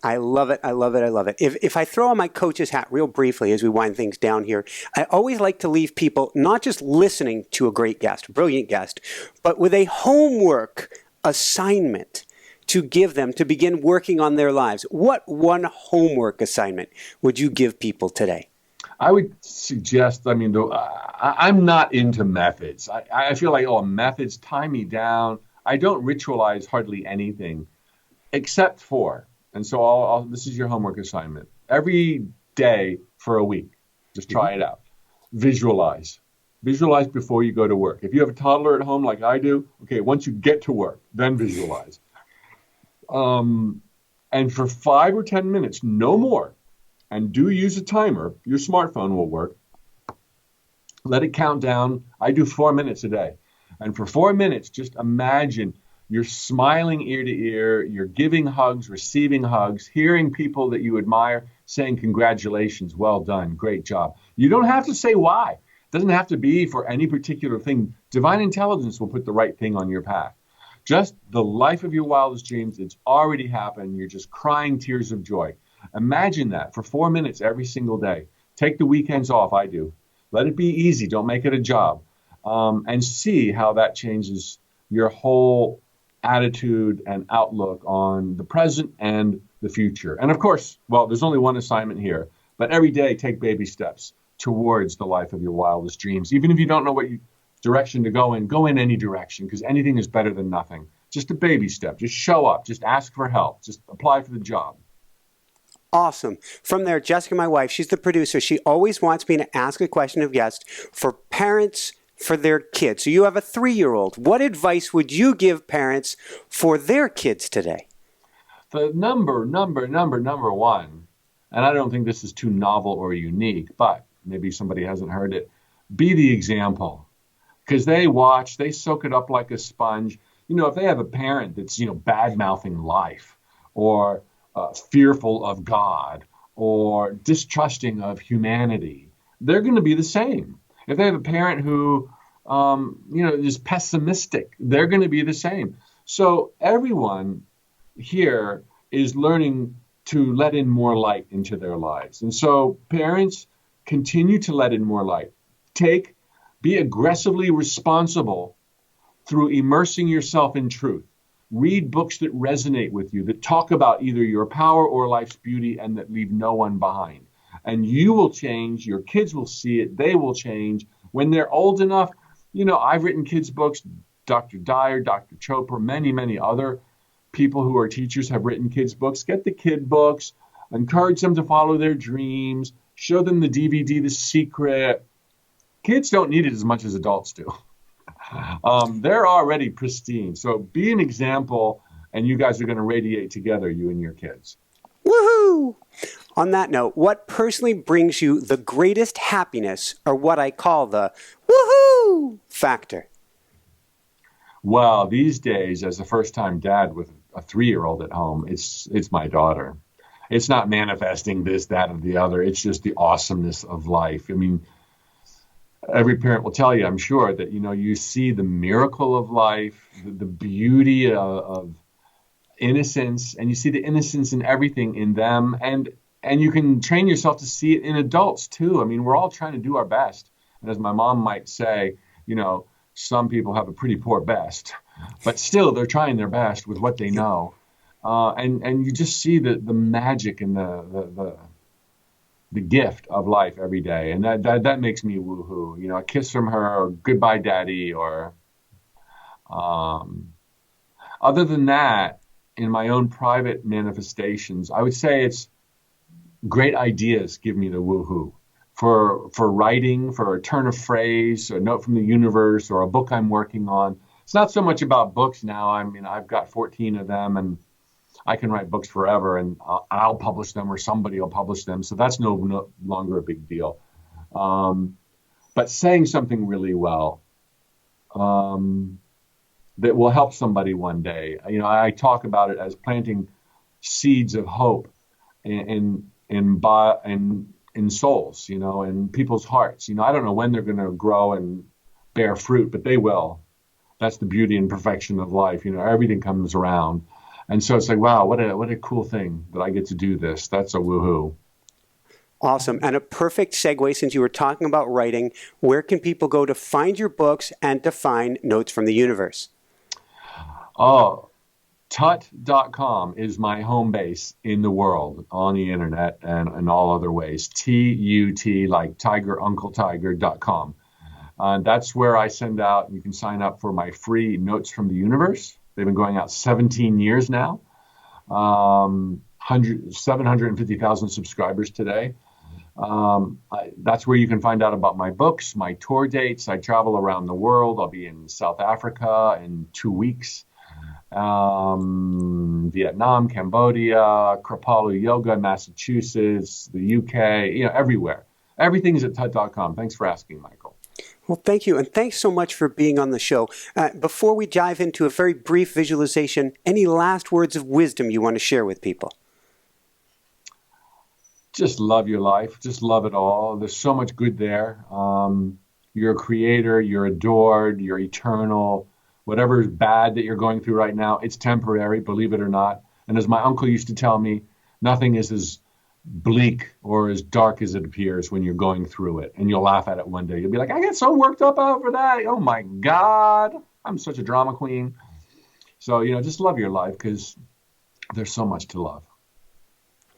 I love it. I love it. I love it. If I throw on my coach's hat real briefly as we wind things down here, I always like to leave people not just listening to a great guest, a brilliant guest, but with a homework assignment to give them to begin working on their lives. What one homework assignment would you give people today? I would suggest, I'm not into methods. I feel like, methods tie me down. I don't ritualize hardly anything except for, and so this is your homework assignment. Every day for a week, just try it out. Visualize. Visualize before you go to work. If you have a toddler at home like I do, okay, once you get to work, then visualize. And for 5 or 10 minutes, no more, and do use a timer. Your smartphone will work. Let it count down. I do 4 minutes a day. And for 4 minutes, just imagine you're smiling ear to ear, you're giving hugs, receiving hugs, hearing people that you admire saying congratulations, well done, great job. You don't have to say why. It doesn't have to be for any particular thing. Divine intelligence will put the right thing on your path. Just the life of your wildest dreams. It's already happened. You're just crying tears of joy. Imagine that for 4 minutes every single day. Take the weekends off. I do. Let it be easy. Don't make it a job. And see how that changes your whole attitude and outlook on the present and the future. And of course, there's only one assignment here, but every day take baby steps towards the life of your wildest dreams. Even if you don't know what direction to go in any direction, because anything is better than nothing. Just a baby step. Just show up. Just ask for help. Just apply for the job. Awesome. From there, Jessica, my wife, she's the producer. She always wants me to ask a question of guests for parents for their kids. So you have a 3-year-old. What advice would you give parents for their kids today? The number one, and I don't think this is too novel or unique, but maybe somebody hasn't heard it, be the example. Because they watch, they soak it up like a sponge. If they have a parent that's, bad-mouthing life or fearful of God or distrusting of humanity, they're going to be the same. If they have a parent who, is pessimistic, they're going to be the same. So everyone here is learning to let in more light into their lives. And so parents, continue to let in more light. Be aggressively responsible through immersing yourself in truth. Read books that resonate with you, that talk about either your power or life's beauty and that leave no one behind. And you will change, your kids will see it, they will change. When they're old enough, I've written kids' books, Dr. Dyer, Dr. Chopra, many, many other people who are teachers have written kids' books. Get the kid books, encourage them to follow their dreams, show them the DVD, The Secret. Kids don't need it as much as adults do. They're already pristine. So be an example, and you guys are going to radiate together, you and your kids. Woohoo! On that note, what personally brings you the greatest happiness, or what I call the woohoo factor? Well, these days, as a first-time dad with a 3-year-old at home, it's my daughter. It's not manifesting this, that, or the other. It's just the awesomeness of life. I mean, every parent will tell you, I'm sure, that, you see the miracle of life, the beauty of innocence, and you see the innocence in everything in them. And you can train yourself to see it in adults, too. I mean, we're all trying to do our best. And as my mom might say, some people have a pretty poor best, but still they're trying their best with what they know. And you just see the magic and the gift of life every day. And that makes me woohoo. A kiss from her, or goodbye, daddy, or other than that, in my own private manifestations, I would say it's great ideas give me the woohoo. For writing, for a turn of phrase, a note from the universe, or a book I'm working on. It's not so much about books now. I mean, I've got 14 of them, and I can write books forever, and I'll publish them, or somebody will publish them. So that's no longer a big deal. But saying something really well that will help somebody one day. I talk about it as planting seeds of hope in souls, in people's hearts. I don't know when they're going to grow and bear fruit, but they will. That's the beauty and perfection of life. Everything comes around. And so it's like, wow, what a cool thing that I get to do this. That's a woohoo. Awesome. And a perfect segue, since you were talking about writing, where can people go to find your books and to find Notes from the Universe? Oh, Tut.com is my home base in the world, on the internet and in all other ways. TUT, like Tiger, Uncle Tiger.com. That's where I send out, you can sign up for my free Notes from the Universe. They've been going out 17 years now. 750,000 subscribers today. That's where you can find out about my books, my tour dates. I travel around the world. I'll be in South Africa in 2 weeks. Vietnam, Cambodia, Kripalu Yoga, Massachusetts, the UK, everywhere. Everything's at tut.com. Thanks for asking, Michael. Well, thank you. And thanks so much for being on the show. Before we dive into a very brief visualization, any last words of wisdom you want to share with people? Just love your life. Just love it all. There's so much good there. You're a creator. You're adored. You're eternal. Whatever is bad that you're going through right now, it's temporary, believe it or not. And as my uncle used to tell me, nothing is as bleak or as dark as it appears when you're going through it. And you'll laugh at it one day. You'll be like, I get so worked up over that. Oh my God, I'm such a drama queen. So, just love your life, because there's so much to love.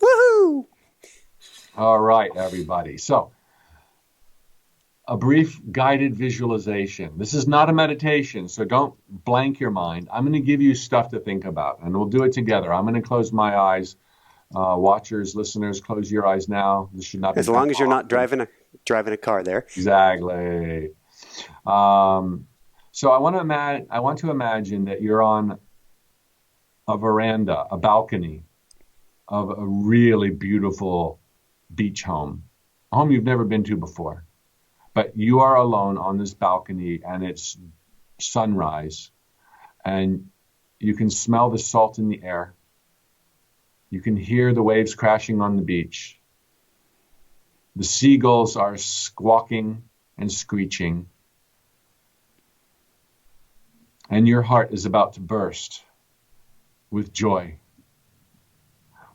Woohoo! All right, everybody. So, a brief guided visualization. This is not a meditation, so don't blank your mind. I'm going to give you stuff to think about, and we'll do it together. I'm going to close my eyes Watchers, listeners, close your eyes now. This should not be As long as you're not awkward. driving a car there. Exactly. So I want to imagine that you're on a veranda, a balcony of a really beautiful beach home, a home you've never been to before. But you are alone on this balcony and it's sunrise and you can smell the salt in the air. You can hear the waves crashing on the beach. The seagulls are squawking and screeching. And your heart is about to burst with joy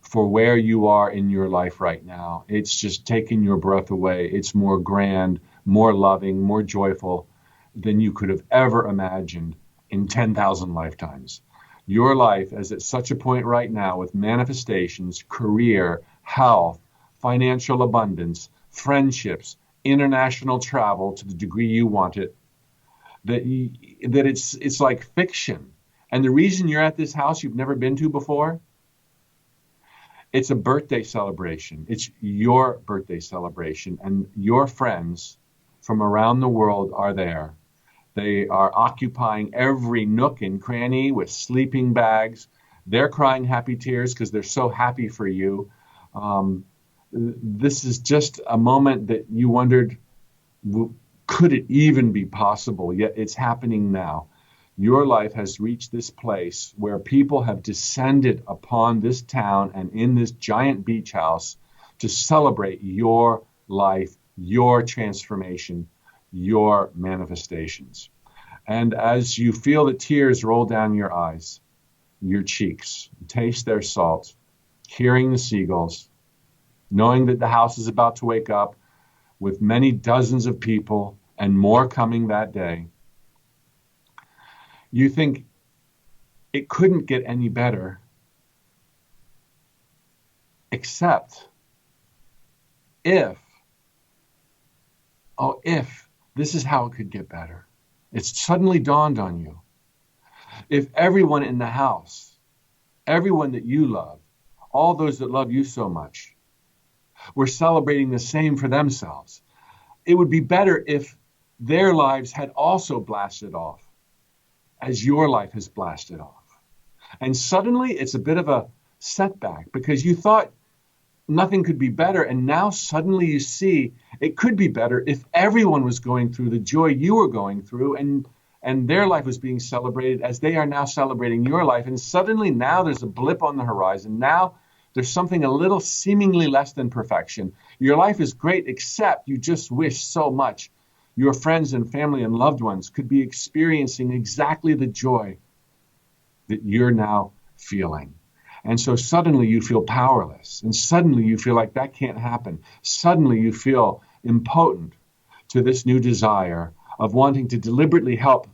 for where you are in your life right now. It's just taking your breath away. It's more grand, more loving, more joyful than you could have ever imagined in 10,000 lifetimes. Your life is at such a point right now with manifestations, career, health, financial abundance, friendships, international travel to the degree you want it, that it's like fiction. And the reason you're at this house you've never been to before, it's a birthday celebration. It's your birthday celebration, and your friends from around the world are there. They are occupying every nook and cranny with sleeping bags. They're crying happy tears because they're so happy for you. This is just a moment that you wondered, could it even be possible? Yet it's happening now. Your life has reached this place where people have descended upon this town and in this giant beach house to celebrate your life, your transformation, your manifestations. And as you feel the tears roll down your eyes, your cheeks, taste their salt, hearing the seagulls, knowing that the house is about to wake up with many dozens of people and more coming that day, you think it couldn't get any better, except if this is how it could get better. It's suddenly dawned on you. If everyone in the house, everyone that you love, all those that love you so much, were celebrating the same for themselves, it would be better if their lives had also blasted off as your life has blasted off. And suddenly it's a bit of a setback because you thought nothing could be better. And now suddenly you see it could be better if everyone was going through the joy you were going through and their life was being celebrated as they are now celebrating your life. And suddenly now there's a blip on the horizon. Now there's something a little seemingly less than perfection. Your life is great, except you just wish so much your friends and family and loved ones could be experiencing exactly the joy that you're now feeling. And so suddenly you feel powerless, and suddenly you feel like that can't happen. Suddenly you feel impotent to this new desire of wanting to deliberately help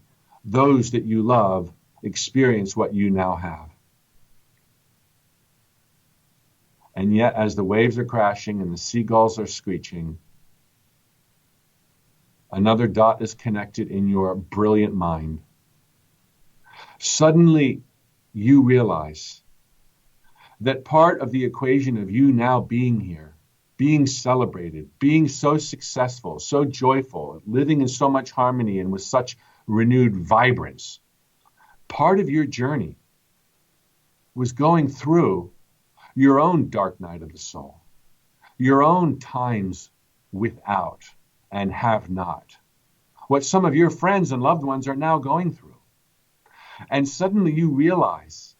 those that you love experience what you now have. And yet, as the waves are crashing and the seagulls are screeching, another dot is connected in your brilliant mind. Suddenly, you realize that part of the equation of you now being here, being celebrated, being so successful, so joyful, living in so much harmony and with such renewed vibrance, part of your journey was going through your own dark night of the soul, your own times without and have not, what some of your friends and loved ones are now going through. And suddenly you realize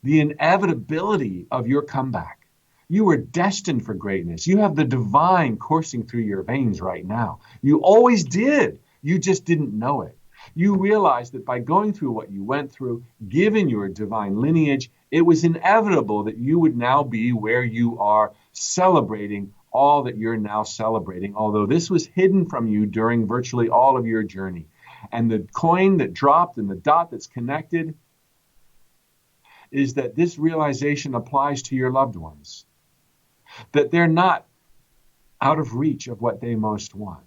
the inevitability of your comeback. You were destined for greatness. You have the divine coursing through your veins right now. You always did. You just didn't know it. You realized that by going through what you went through, given your divine lineage, it was inevitable that you would now be where you are, celebrating all that you're now celebrating, although this was hidden from you during virtually all of your journey. And the coin that dropped and the dot that's connected is that this realization applies to your loved ones, that they're not out of reach of what they most want,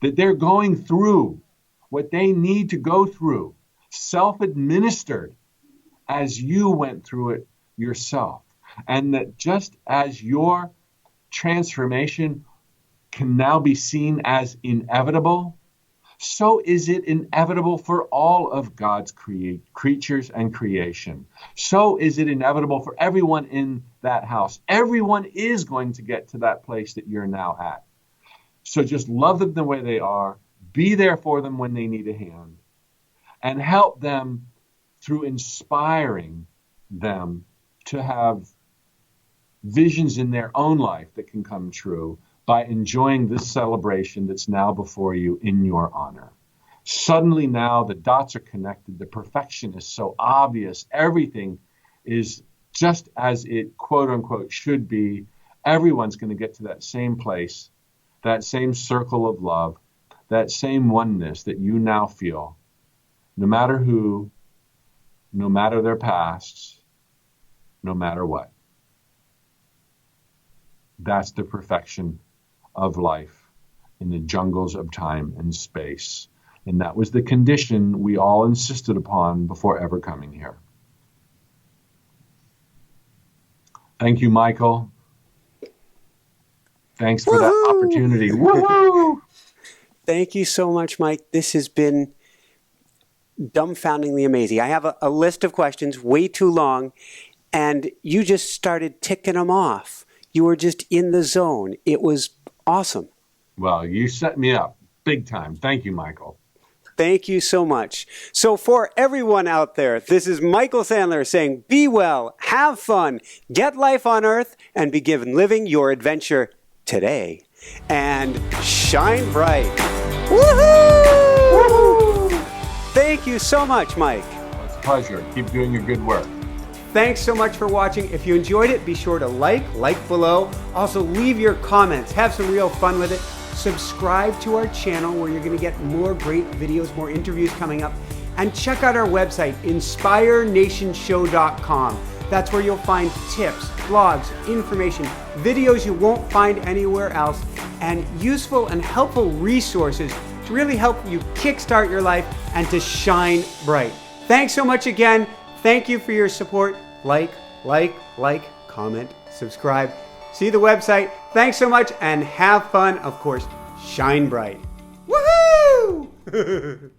that they're going through what they need to go through, self-administered, as you went through it yourself. And that just as your transformation can now be seen as inevitable, so is it inevitable for all of God's creatures and creation. So is it inevitable for everyone in that house. Everyone is going to get to that place that you're now at. So just love them the way they are, be there for them when they need a hand, and help them through inspiring them to have visions in their own life that can come true by enjoying this celebration that's now before you in your honor. Suddenly now the dots are connected. The perfection is so obvious. Everything is just as it, quote unquote, should be. Everyone's going to get to that same place, that same circle of love, that same oneness that you now feel, no matter who, no matter their pasts, no matter what. That's the perfection of life in the jungles of time and space. And that was the condition we all insisted upon before ever coming here. Thank you, Michael. Thanks for that opportunity. Woo-hoo! Thank you so much, Mike. This has been dumbfoundingly amazing. I have a list of questions, way too long, and you just started ticking them off. You were just in the zone. It was awesome. Well, you set me up big time. Thank you, Michael. Thank you so much. So for everyone out there, this is Michael Sandler saying, be well, have fun, get life on earth, and begin living your adventure today. And shine bright. Woohoo! Woo-hoo! Thank you so much, Mike. It's a pleasure. Keep doing your good work. Thanks so much for watching. If you enjoyed it, be sure to like below. Also, leave your comments. Have some real fun with it. Subscribe to our channel where you're going to get more great videos, more interviews coming up. And check out our website, inspirenationshow.com. That's where you'll find tips, blogs, information, videos you won't find anywhere else, and useful and helpful resources to really help you kickstart your life and to shine bright. Thanks so much again. Thank you for your support. Like, comment, subscribe. See the website. Thanks so much and have fun. Of course, shine bright. Woohoo!